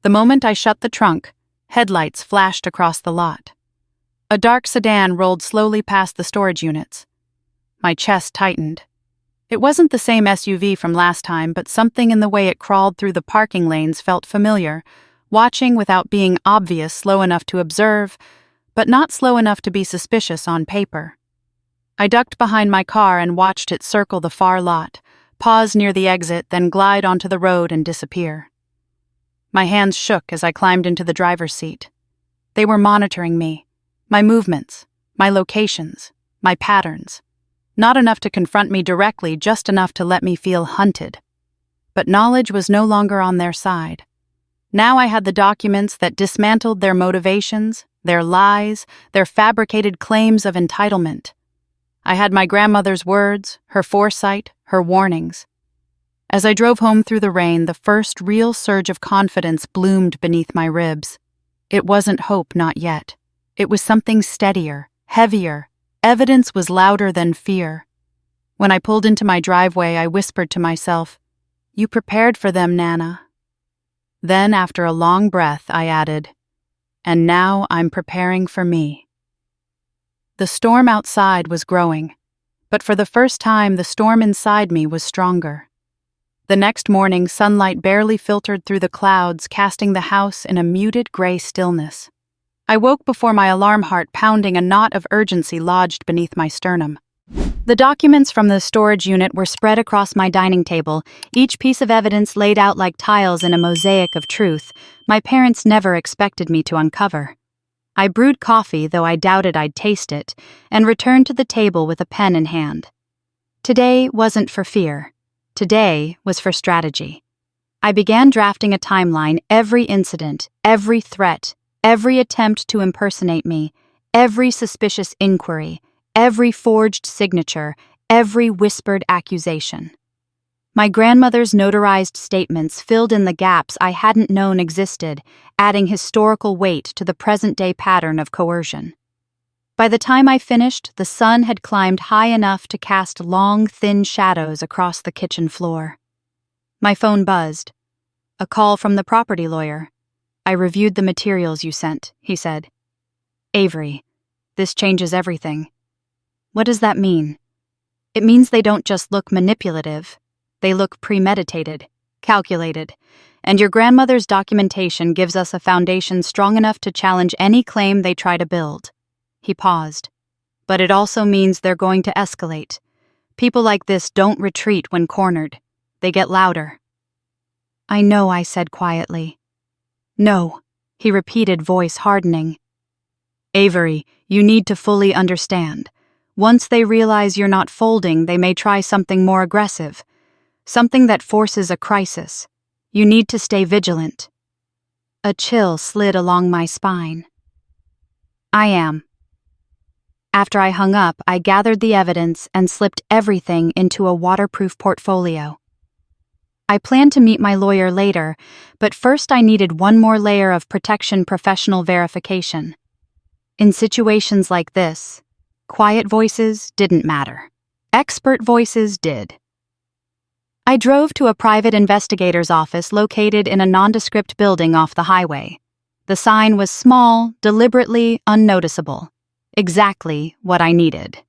The moment I shut the trunk, headlights flashed across the lot. A dark sedan rolled slowly past the storage units. My chest tightened. It wasn't the same SUV from last time, but something in the way it crawled through the parking lanes felt familiar, watching without being obvious, slow enough to observe, but not slow enough to be suspicious on paper. I ducked behind my car and watched it circle the far lot, pause near the exit, then glide onto the road and disappear. My hands shook as I climbed into the driver's seat. They were monitoring me. My movements, my locations, my patterns. Not enough to confront me directly, just enough to let me feel hunted. But knowledge was no longer on their side. Now I had the documents that dismantled their motivations, their lies, their fabricated claims of entitlement. I had my grandmother's words, her foresight, her warnings. As I drove home through the rain, the first real surge of confidence bloomed beneath my ribs. It wasn't hope, not yet. It was something steadier, heavier. Evidence was louder than fear. When I pulled into my driveway, I whispered to myself, "You prepared for them, Nana." Then, after a long breath, I added, "And now I'm preparing for me." The storm outside was growing. But for the first time, the storm inside me was stronger. The next morning, sunlight barely filtered through the clouds, casting the house in a muted gray stillness. I woke before my alarm heart pounding, a knot of urgency lodged beneath my sternum. The documents from the storage unit were spread across my dining table, each piece of evidence laid out like tiles in a mosaic of truth my parents never expected me to uncover. I brewed coffee, though I doubted I'd taste it, and returned to the table with a pen in hand. Today wasn't for fear. Today was for strategy. I began drafting a timeline, every incident, every threat, every attempt to impersonate me, every suspicious inquiry, every forged signature, every whispered accusation. My grandmother's notarized statements filled in the gaps I hadn't known existed, adding historical weight to the present-day pattern of coercion. By the time I finished, the sun had climbed high enough to cast long, thin shadows across the kitchen floor. My phone buzzed. A call from the property lawyer. "I reviewed the materials you sent," he said. "Avery, this changes everything." "What does that mean?" "It means they don't just look manipulative. They look premeditated, calculated, and your grandmother's documentation gives us a foundation strong enough to challenge any claim they try to build." He paused. "But it also means they're going to escalate. People like this don't retreat when cornered. They get louder." "I know," I said quietly. "No," he repeated, voice hardening. "Avery, you need to fully understand. Once they realize you're not folding, they may try something more aggressive. Something that forces a crisis. You need to stay vigilant." A chill slid along my spine. "I am." After I hung up, I gathered the evidence and slipped everything into a waterproof portfolio. I planned to meet my lawyer later, but first I needed one more layer of protection, professional verification. In situations like this, quiet voices didn't matter. Expert voices did. I drove to a private investigator's office located in a nondescript building off the highway. The sign was small, deliberately unnoticeable. Exactly what I needed.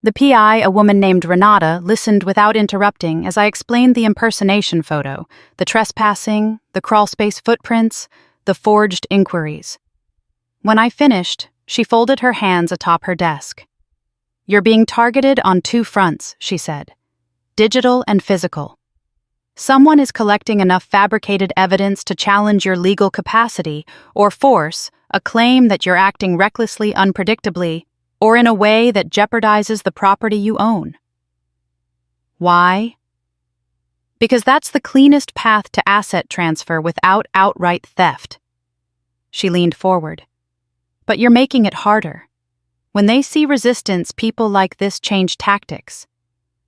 The PI, a woman named Renata, listened without interrupting as I explained the impersonation photo, the trespassing, the crawlspace footprints, the forged inquiries. When I finished, she folded her hands atop her desk. "You're being targeted on two fronts," she said. "Digital and physical. Someone is collecting enough fabricated evidence to challenge your legal capacity or force a claim that you're acting recklessly, unpredictably, or in a way that jeopardizes the property you own." Why? Because that's the cleanest path to asset transfer without outright theft. She leaned forward. "But you're making it harder. When they see resistance, people like this change tactics.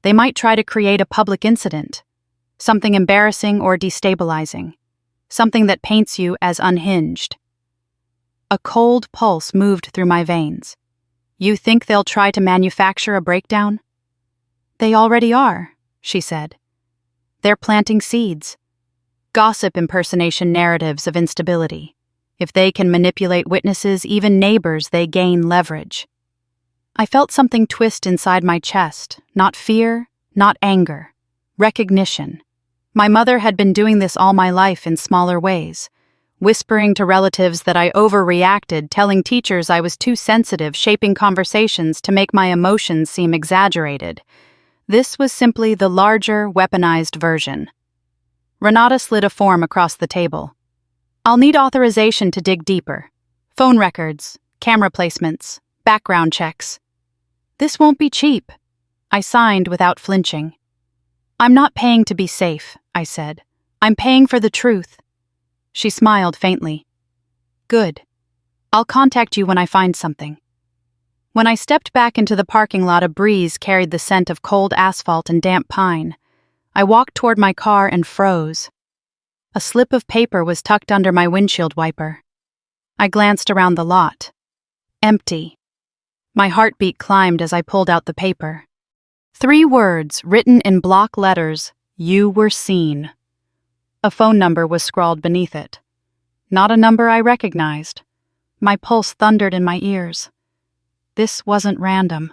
They might try to create a public incident, something embarrassing or destabilizing, something that paints you as unhinged." A cold pulse moved through my veins. "You think they'll try to manufacture a breakdown?" "They already are," she said. "They're planting seeds. Gossip impersonation narratives of instability. If they can manipulate witnesses, even neighbors, they gain leverage." I felt something twist inside my chest, not fear, not anger. Recognition. My mother had been doing this all my life in smaller ways. Whispering to relatives that I overreacted, telling teachers I was too sensitive, shaping conversations to make my emotions seem exaggerated. This was simply the larger, weaponized version. Renata slid a form across the table. "I'll need authorization to dig deeper. Phone records, camera placements, background checks." "This won't be cheap." I signed without flinching. "I'm not paying to be safe," I said. "I'm paying for the truth." She smiled faintly. "Good. I'll contact you when I find something." When I stepped back into the parking lot, a breeze carried the scent of cold asphalt and damp pine. I walked toward my car and froze. A slip of paper was tucked under my windshield wiper. I glanced around the lot. Empty. My heartbeat climbed as I pulled out the paper. 3 words written in block letters: "You were seen." A phone number was scrawled beneath it. Not a number I recognized. My pulse thundered in my ears. This wasn't random.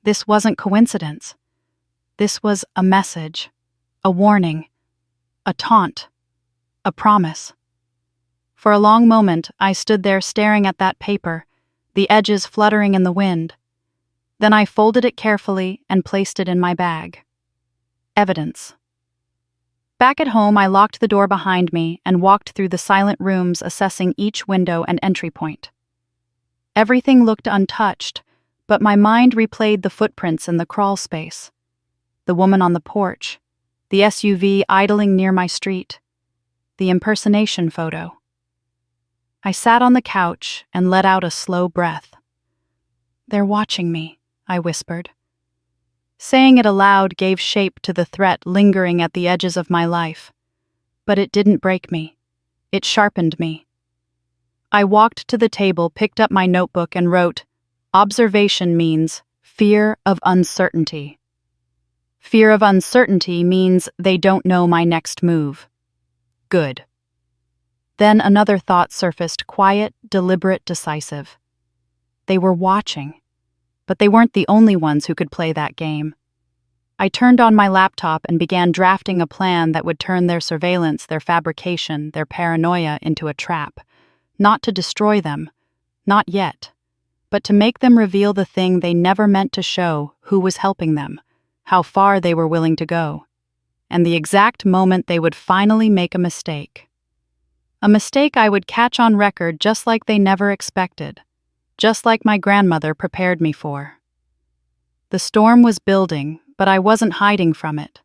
This wasn't coincidence. This was a message, a warning, a taunt, a promise. For a long moment, I stood there staring at that paper, the edges fluttering in the wind. Then I folded it carefully and placed it in my bag. Evidence. Back at home, I locked the door behind me and walked through the silent rooms, assessing each window and entry point. Everything looked untouched, but my mind replayed the footprints in the crawl space. The woman on the porch, the SUV idling near my street, the impersonation photo. I sat on the couch and let out a slow breath. "They're watching me," I whispered. Saying it aloud gave shape to the threat lingering at the edges of my life. But it didn't break me. It sharpened me. I walked to the table, picked up my notebook, and wrote, "Observation means fear of uncertainty. Fear of uncertainty means they don't know my next move. Good." Then another thought surfaced, quiet, deliberate, decisive. They were watching. But they weren't the only ones who could play that game. I turned on my laptop and began drafting a plan that would turn their surveillance, their fabrication, their paranoia into a trap. Not to destroy them, not yet, but to make them reveal the thing they never meant to show: who was helping them, how far they were willing to go, and the exact moment they would finally make a mistake. A mistake I would catch on record just like they never expected. Just like my grandmother prepared me for. The storm was building, but I wasn't hiding from it.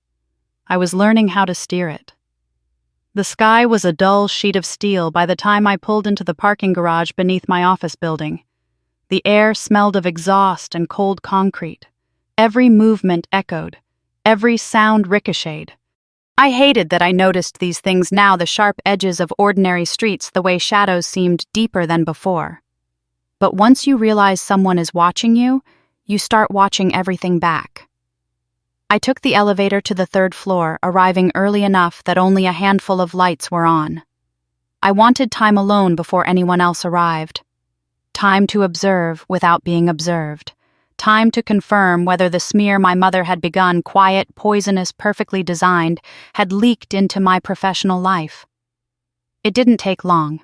I was learning how to steer it. The sky was a dull sheet of steel by the time I pulled into the parking garage beneath my office building. The air smelled of exhaust and cold concrete. Every movement echoed. Every sound ricocheted. I hated that I noticed these things now, the sharp edges of ordinary streets, the way shadows seemed deeper than before. But once you realize someone is watching you, you start watching everything back. I took the elevator to the 3rd floor, arriving early enough that only a handful of lights were on. I wanted time alone before anyone else arrived. Time to observe without being observed. Time to confirm whether the smear my mother had begun, quiet, poisonous, perfectly designed, had leaked into my professional life. It didn't take long.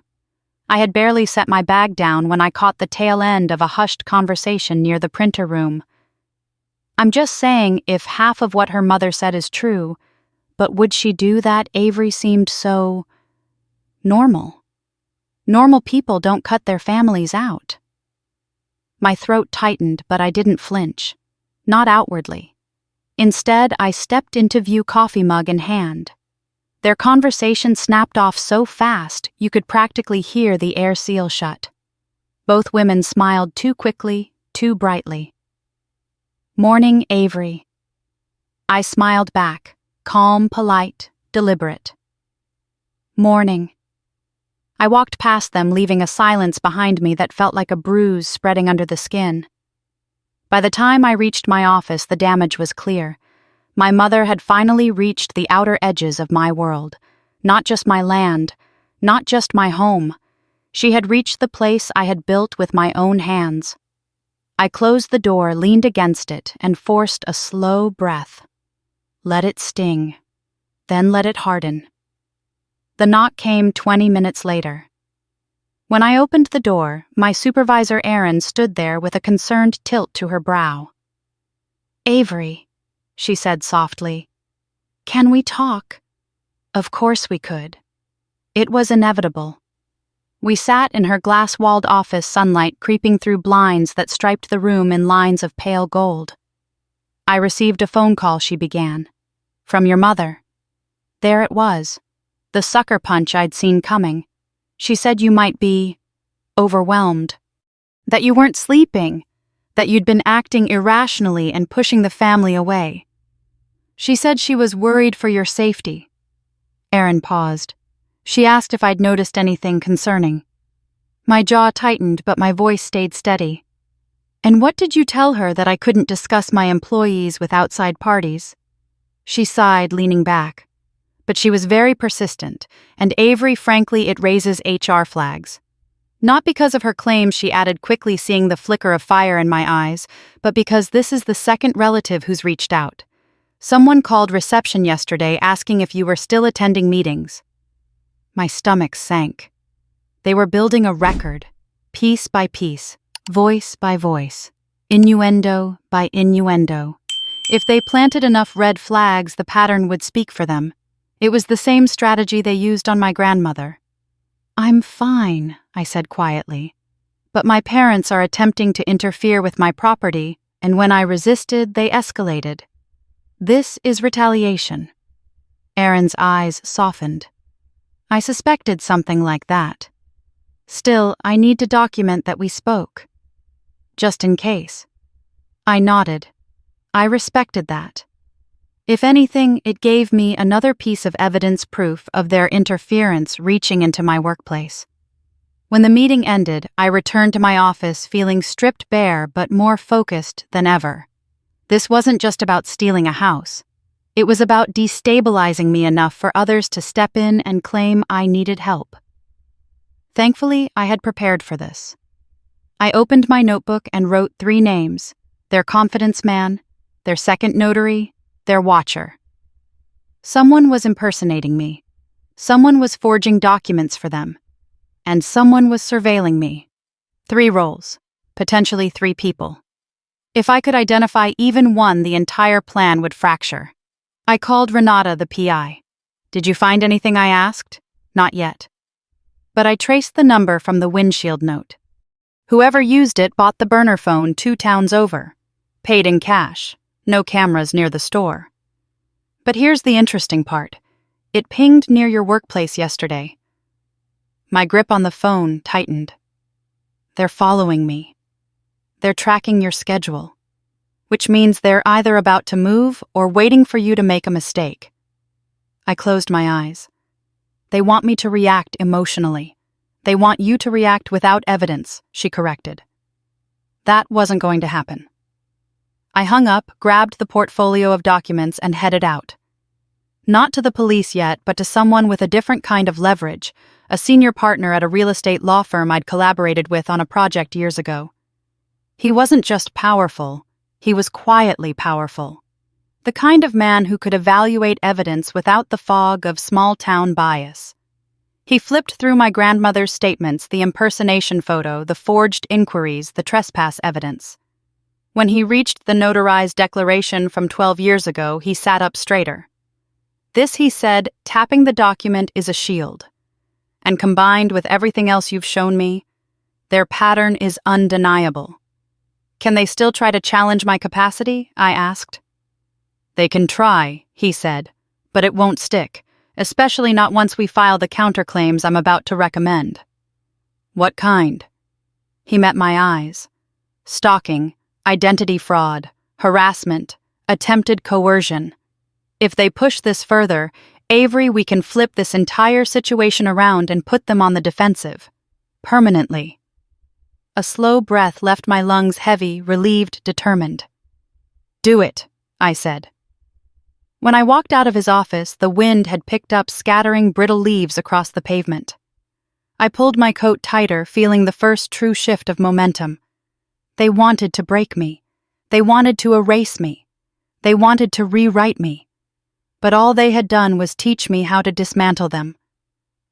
I had barely set my bag down when I caught the tail end of a hushed conversation near the printer room. "I'm just saying, if half of what her mother said is true, but would she do that?" Avery seemed so normal. Normal people don't cut their families out. My throat tightened, but I didn't flinch. Not outwardly. Instead, I stepped into view, coffee mug in hand. Their conversation snapped off so fast you could practically hear the air seal shut. Both women smiled too quickly, too brightly. "Morning, Avery." I smiled back, calm, polite, deliberate. "Morning." I walked past them, leaving a silence behind me that felt like a bruise spreading under the skin. By the time I reached my office, the damage was clear. My mother had finally reached the outer edges of my world. Not just my land, not just my home. She had reached the place I had built with my own hands. I closed the door, leaned against it, and forced a slow breath. Let it sting, then let it harden. The knock came 20 minutes later. When I opened the door, my supervisor Erin stood there with a concerned tilt to her brow. "Avery," she said softly, "can we talk?" Of course we could. It was inevitable. We sat in her glass-walled office, sunlight creeping through blinds that striped the room in lines of pale gold. "I received a phone call," she began. "From your mother." There it was, the sucker punch I'd seen coming. She said you might be overwhelmed, that you weren't sleeping, that you'd been acting irrationally and pushing the family away. She said she was worried for your safety. Erin paused. She asked if I'd noticed anything concerning. My jaw tightened, but my voice stayed steady. "And what did you tell her, that I couldn't discuss my employees with outside parties?" She sighed, leaning back. But she was very persistent, and Avery, frankly, it raises HR flags. Not because of her claims, she added quickly, seeing the flicker of fire in my eyes, but because this is the second relative who's reached out. Someone called reception yesterday asking if you were still attending meetings. My stomach sank. They were building a record, piece by piece, voice by voice, innuendo by innuendo. If they planted enough red flags, the pattern would speak for them. It was the same strategy they used on my grandmother. "I'm fine," I said quietly. "But my parents are attempting to interfere with my property, and when I resisted, they escalated. This is retaliation." Aaron's eyes softened. I suspected something like that. Still, I need to document that we spoke. Just in case. I nodded. I respected that. If anything, it gave me another piece of evidence, proof of their interference reaching into my workplace. When the meeting ended, I returned to my office feeling stripped bare but more focused than ever. This wasn't just about stealing a house. It was about destabilizing me enough for others to step in and claim I needed help. Thankfully, I had prepared for this. I opened my notebook and wrote 3 names: their confidence man, their second notary, their watcher. Someone was impersonating me. Someone was forging documents for them. And someone was surveilling me. 3 roles, potentially 3 people. If I could identify even one, the entire plan would fracture. I called Renata, the PI. "Did you find anything?" I asked. "Not yet." But I traced the number from the windshield note. Whoever used it bought the burner phone 2 towns over. Paid in cash. No cameras near the store. But here's the interesting part. It pinged near your workplace yesterday. My grip on the phone tightened. They're following me. They're tracking your schedule. Which means they're either about to move or waiting for you to make a mistake. I closed my eyes. They want me to react emotionally. They want you to react without evidence, she corrected. That wasn't going to happen. I hung up, grabbed the portfolio of documents, and headed out. Not to the police yet, but to someone with a different kind of leverage, a senior partner at a real estate law firm I'd collaborated with on a project years ago. He wasn't just powerful, he was quietly powerful. The kind of man who could evaluate evidence without the fog of small-town bias. He flipped through my grandmother's statements, the impersonation photo, the forged inquiries, the trespass evidence. When he reached the notarized declaration from 12 years ago, he sat up straighter. "This," he said, tapping the document, "is a shield. And combined with everything else you've shown me, their pattern is undeniable." "Can they still try to challenge my capacity?" I asked. "They can try," he said, "but it won't stick, especially not once we file the counterclaims I'm about to recommend." "What kind?" He met my eyes. "Stalking, identity fraud, harassment, attempted coercion. If they push this further, Avery, we can flip this entire situation around and put them on the defensive. Permanently." A slow breath left my lungs heavy, relieved, determined. "Do it," I said. When I walked out of his office, the wind had picked up, scattering brittle leaves across the pavement. I pulled my coat tighter, feeling the first true shift of momentum. They wanted to break me. They wanted to erase me. They wanted to rewrite me. But all they had done was teach me how to dismantle them.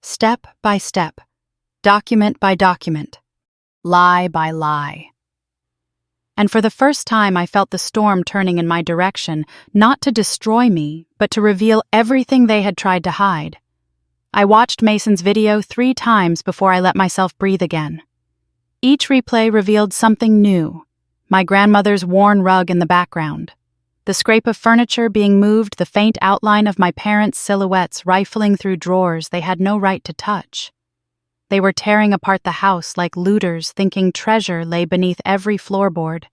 Step by step, document by document, lie by lie. And for the first time, I felt the storm turning in my direction, not to destroy me, but to reveal everything they had tried to hide. I watched Mason's video 3 times before I let myself breathe again. Each replay revealed something new. My grandmother's worn rug in the background. The scrape of furniture being moved, the faint outline of my parents' silhouettes rifling through drawers they had no right to touch. They were tearing apart the house like looters, thinking treasure lay beneath every floorboard.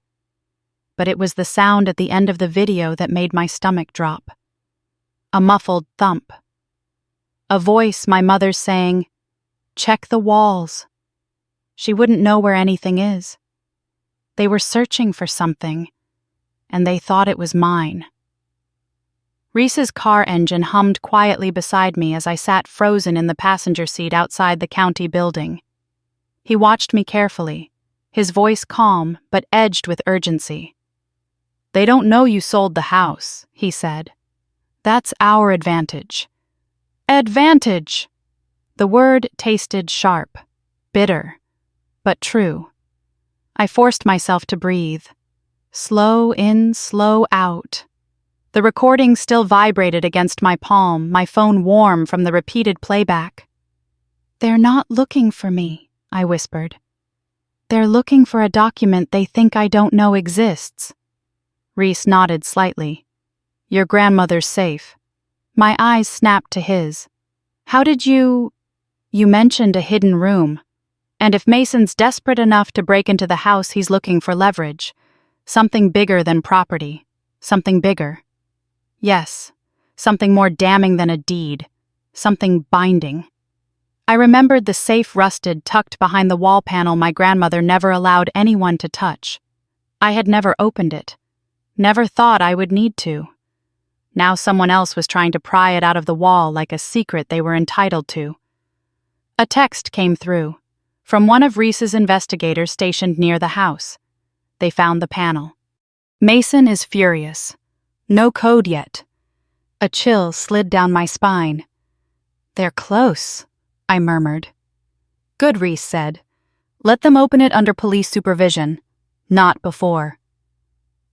But it was the sound at the end of the video that made my stomach drop. A muffled thump. A voice, my mother's, saying, "Check the walls." She wouldn't know where anything is. They were searching for something, and they thought it was mine. Reese's car engine hummed quietly beside me as I sat frozen in the passenger seat outside the county building. He watched me carefully, his voice calm but edged with urgency. "They don't know you sold the house," he said. "That's our advantage." Advantage! The word tasted sharp, bitter, but true. I forced myself to breathe. Slow in, slow out. The recording still vibrated against my palm, my phone warm from the repeated playback. "They're not looking for me," I whispered. "They're looking for a document they think I don't know exists." Reese nodded slightly. "Your grandmother's safe." My eyes snapped to his. "How did you mentioned a hidden room. And if Mason's desperate enough to break into the house, he's looking for leverage. Something bigger than property. Something bigger. Yes, something more damning than a deed. Something binding." I remembered the safe rusted tucked behind the wall panel my grandmother never allowed anyone to touch. I had never opened it. Never thought I would need to. Now someone else was trying to pry it out of the wall like a secret they were entitled to. A text came through, from one of Reese's investigators stationed near the house. They found the panel. "Mason is furious. No code yet." A chill slid down my spine. "They're close," I murmured. "Good," Reese said. "Let them open it under police supervision. Not before."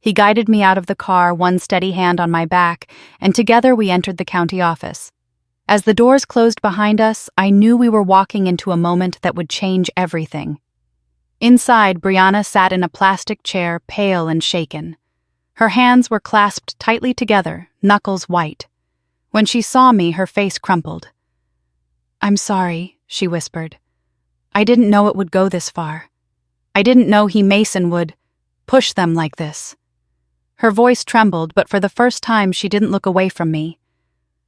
He guided me out of the car, one steady hand on my back, and together we entered the county office. As the doors closed behind us, I knew we were walking into a moment that would change everything. Inside, Brianna sat in a plastic chair, pale and shaken. Her hands were clasped tightly together, knuckles white. When she saw me, her face crumpled. "I'm sorry," she whispered. "I didn't know it would go this far. I didn't know Mason would push them like this." Her voice trembled, but for the first time she didn't look away from me.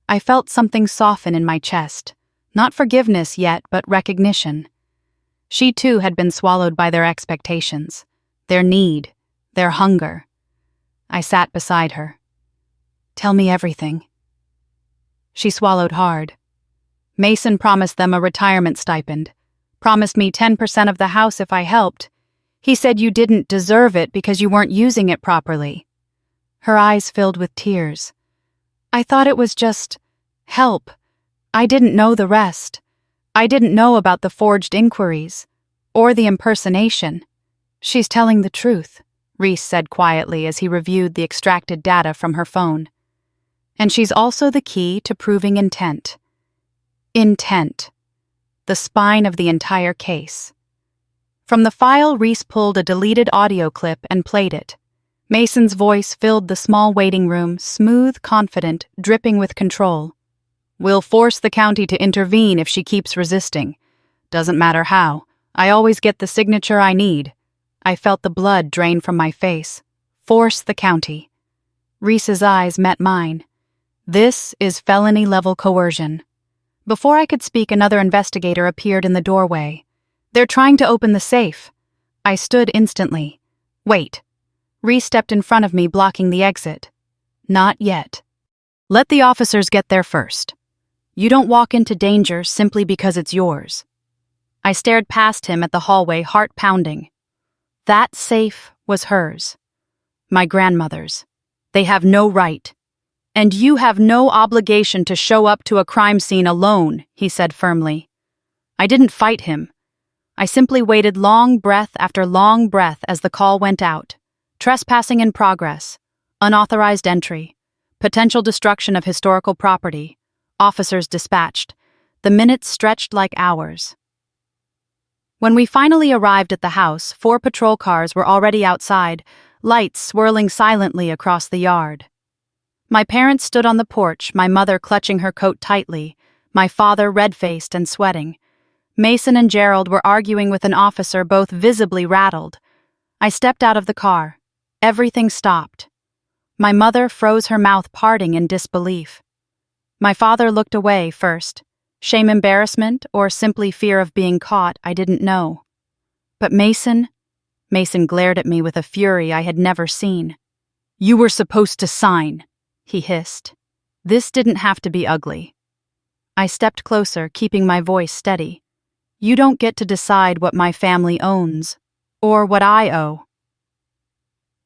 I felt something soften in my chest. Not forgiveness yet, but recognition. She too had been swallowed by their expectations, their need, their hunger. I sat beside her. "Tell me everything." She swallowed hard. "Mason promised them a retirement stipend, promised me 10% of the house if I helped. He said you didn't deserve it because you weren't using it properly." Her eyes filled with tears. "I thought it was just help. I didn't know the rest. I didn't know about the forged inquiries, or the impersonation." "She's telling the truth," Reese said quietly as he reviewed the extracted data from her phone. "And she's also the key to proving intent." Intent. The spine of the entire case. From the file, Reese pulled a deleted audio clip and played it. Mason's voice filled the small waiting room, smooth, confident, dripping with control. "We'll force the county to intervene if she keeps resisting. Doesn't matter how. I always get the signature I need." I felt the blood drain from my face. Force the county. Reese's eyes met mine. This is felony-level coercion. Before I could speak, another investigator appeared in the doorway. "They're trying to open the safe." I stood instantly. "Wait." Reese stepped in front of me, blocking the exit. "Not yet. Let the officers get there first. You don't walk into danger simply because it's yours." I stared past him at the hallway, heart pounding. That safe was hers. My grandmother's. They have no right. "And you have no obligation to show up to a crime scene alone," he said firmly. I didn't fight him. I simply waited long breath after long breath as the call went out. Trespassing in progress. Unauthorized entry. Potential destruction of historical property. Officers dispatched. The minutes stretched like hours. When we finally arrived at the house, 4 patrol cars were already outside, lights swirling silently across the yard. My parents stood on the porch, my mother clutching her coat tightly, my father red-faced and sweating. Mason and Gerald were arguing with an officer, both visibly rattled. I stepped out of the car. Everything stopped. My mother froze, her mouth parting in disbelief. My father looked away first. Shame, embarrassment, or simply fear of being caught, I didn't know. But Mason glared at me with a fury I had never seen. "You were supposed to sign," he hissed. This didn't have to be ugly. I stepped closer, keeping my voice steady. You don't get to decide what my family owns, or what I owe.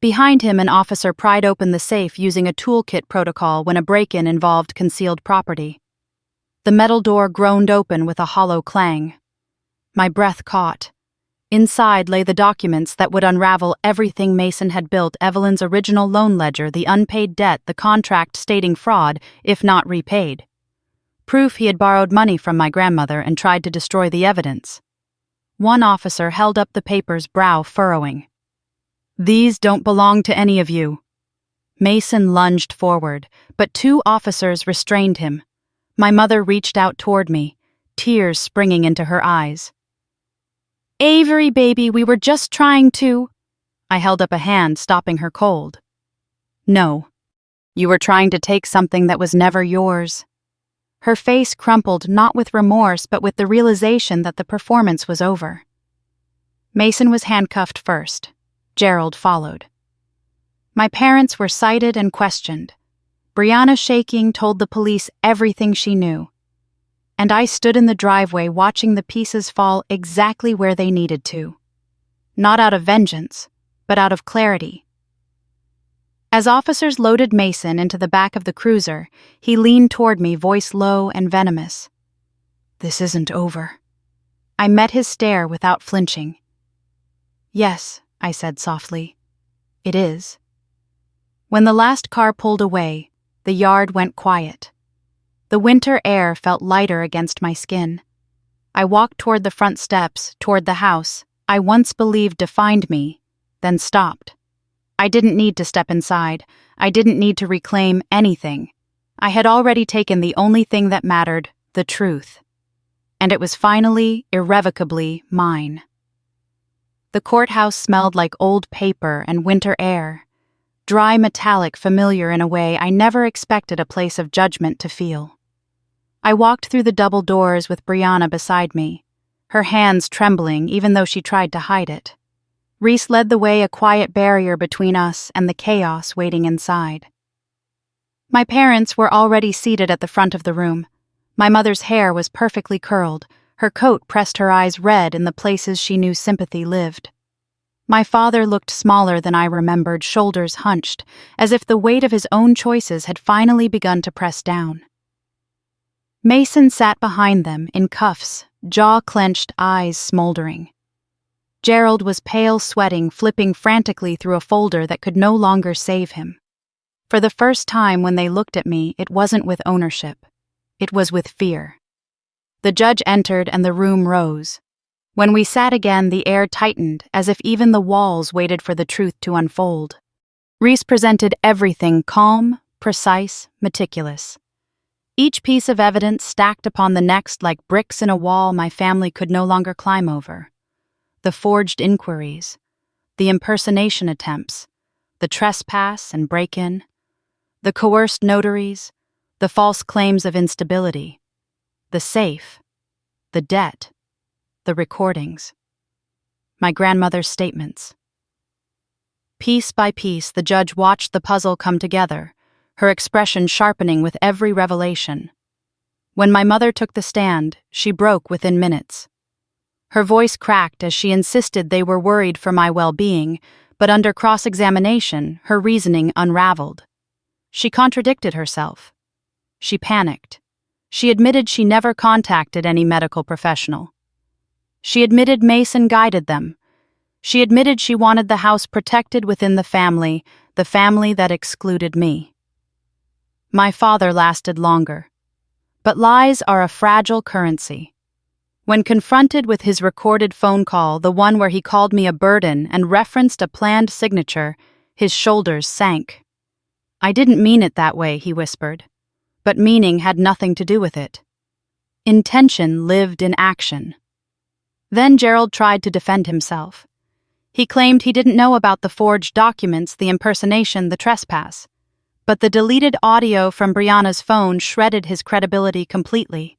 Behind him, an officer pried open the safe using a toolkit protocol when a break-in involved concealed property. The metal door groaned open with a hollow clang. My breath caught. Inside lay the documents that would unravel everything Mason had built: Evelyn's original loan ledger, the unpaid debt, the contract stating fraud, if not repaid. Proof he had borrowed money from my grandmother and tried to destroy the evidence. One officer held up the papers, brow furrowing. These don't belong to any of you. Mason lunged forward, but two officers restrained him. My mother reached out toward me, tears springing into her eyes. Avery, baby, we were just trying to... I held up a hand, stopping her cold. No. You were trying to take something that was never yours. Her face crumpled, not with remorse, but with the realization that the performance was over. Mason was handcuffed first. Gerald followed. My parents were cited and questioned. Brianna, shaking, told the police everything she knew. And I stood in the driveway watching the pieces fall exactly where they needed to. Not out of vengeance, but out of clarity. As officers loaded Mason into the back of the cruiser, he leaned toward me, voice low and venomous. This isn't over. I met his stare without flinching. Yes, I said softly. It is. When the last car pulled away, the yard went quiet. The winter air felt lighter against my skin. I walked toward the front steps, toward the house I once believed defined me, then stopped. I didn't need to step inside. I didn't need to reclaim anything. I had already taken the only thing that mattered, the truth. And it was finally, irrevocably, mine. The courthouse smelled like old paper and winter air. Dry, metallic, familiar in a way I never expected a place of judgment to feel. I walked through the double doors with Brianna beside me, her hands trembling even though she tried to hide it. Reese led the way, a quiet barrier between us and the chaos waiting inside. My parents were already seated at the front of the room. My mother's hair was perfectly curled. Her coat pressed her eyes red in the places she knew sympathy lived. My father looked smaller than I remembered, shoulders hunched, as if the weight of his own choices had finally begun to press down. Mason sat behind them, in cuffs, jaw clenched, eyes smoldering. Gerald was pale, sweating, flipping frantically through a folder that could no longer save him. For the first time when they looked at me, it wasn't with ownership. It was with fear. The judge entered and the room rose. When we sat again, the air tightened, as if even the walls waited for the truth to unfold. Reese presented everything calm, precise, meticulous. Each piece of evidence stacked upon the next like bricks in a wall my family could no longer climb over. The forged inquiries, the impersonation attempts, the trespass and break-in, the coerced notaries, the false claims of instability, the safe, the debt, the recordings, my grandmother's statements. Piece by piece, the judge watched the puzzle come together, her expression sharpening with every revelation. When my mother took the stand, she broke within minutes. Her voice cracked as she insisted they were worried for my well-being, but under cross-examination, her reasoning unraveled. She contradicted herself. She panicked. She admitted she never contacted any medical professional. She admitted Mason guided them. She admitted she wanted the house protected within the family that excluded me. My father lasted longer. But lies are a fragile currency. When confronted with his recorded phone call, the one where he called me a burden and referenced a planned signature, his shoulders sank. I didn't mean it that way, he whispered. But meaning had nothing to do with it. Intention lived in action. Then Gerald tried to defend himself. He claimed he didn't know about the forged documents, the impersonation, the trespass. But the deleted audio from Brianna's phone shredded his credibility completely.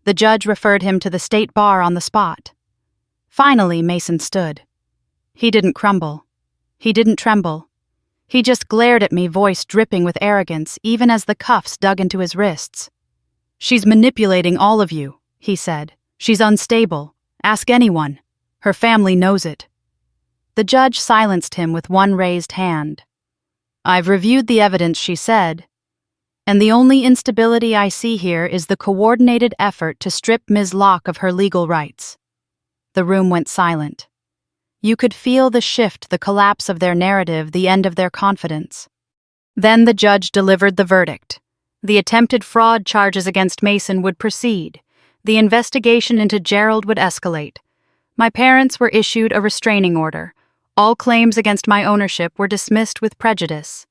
The judge referred him to the state bar on the spot. Finally, Mason stood. He didn't crumble. He didn't tremble. He just glared at me, voice dripping with arrogance, even as the cuffs dug into his wrists. She's manipulating all of you, he said. She's unstable. Ask anyone. Her family knows it." The judge silenced him with one raised hand. "I've reviewed the evidence," she said, "and the only instability I see here is the coordinated effort to strip Ms. Locke of her legal rights." The room went silent. You could feel the shift, the collapse of their narrative, the end of their confidence. Then the judge delivered the verdict. The attempted fraud charges against Mason would proceed. The investigation into Gerald would escalate. My parents were issued a restraining order. All claims against my ownership were dismissed with prejudice.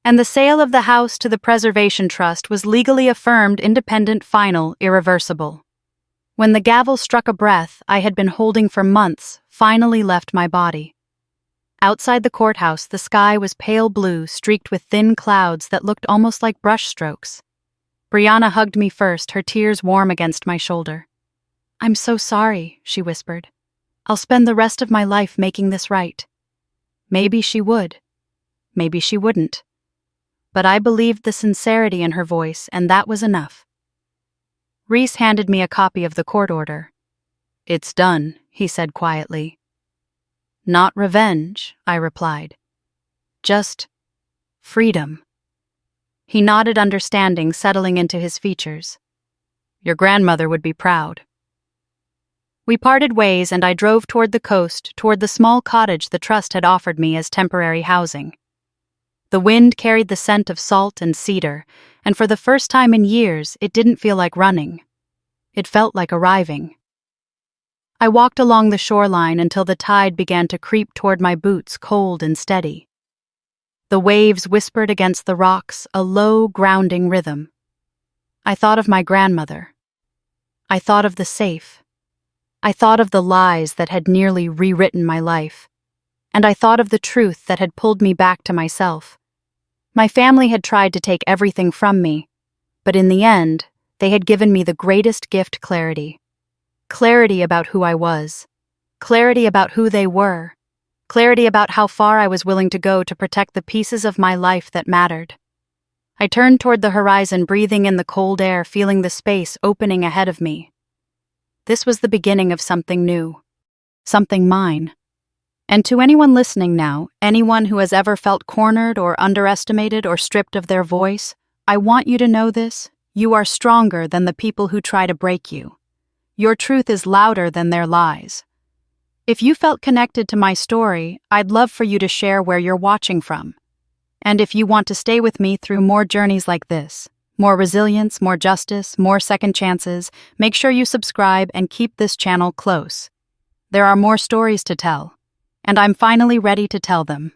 And the sale of the house to the Preservation Trust was legally affirmed independent, final, irreversible. When the gavel struck, a breath I had been holding for months finally left my body. Outside the courthouse, the sky was pale blue, streaked with thin clouds that looked almost like brushstrokes. Brianna hugged me first, her tears warm against my shoulder. "I'm so sorry," she whispered. "I'll spend the rest of my life making this right." Maybe she would. Maybe she wouldn't. But I believed the sincerity in her voice, and that was enough. Reese handed me a copy of the court order. "It's done," he said quietly. "Not revenge," I replied. "Just freedom." He nodded, understanding settling into his features. "Your grandmother would be proud." We parted ways, and I drove toward the coast, toward the small cottage the trust had offered me as temporary housing. The wind carried the scent of salt and cedar, and for the first time in years, it didn't feel like running. It felt like arriving. I walked along the shoreline until the tide began to creep toward my boots, cold and steady. The waves whispered against the rocks, a low, grounding rhythm. I thought of my grandmother. I thought of the safe. I thought of the lies that had nearly rewritten my life. And I thought of the truth that had pulled me back to myself. My family had tried to take everything from me, but in the end, they had given me the greatest gift: clarity. Clarity about who I was. Clarity about who they were. Clarity about how far I was willing to go to protect the pieces of my life that mattered. I turned toward the horizon, breathing in the cold air, feeling the space opening ahead of me. This was the beginning of something new. Something mine. And to anyone listening now, anyone who has ever felt cornered or underestimated or stripped of their voice, I want you to know this: you are stronger than the people who try to break you. Your truth is louder than their lies. If you felt connected to my story, I'd love for you to share where you're watching from. And if you want to stay with me through more journeys like this, more resilience, more justice, more second chances, make sure you subscribe and keep this channel close. There are more stories to tell, and I'm finally ready to tell them.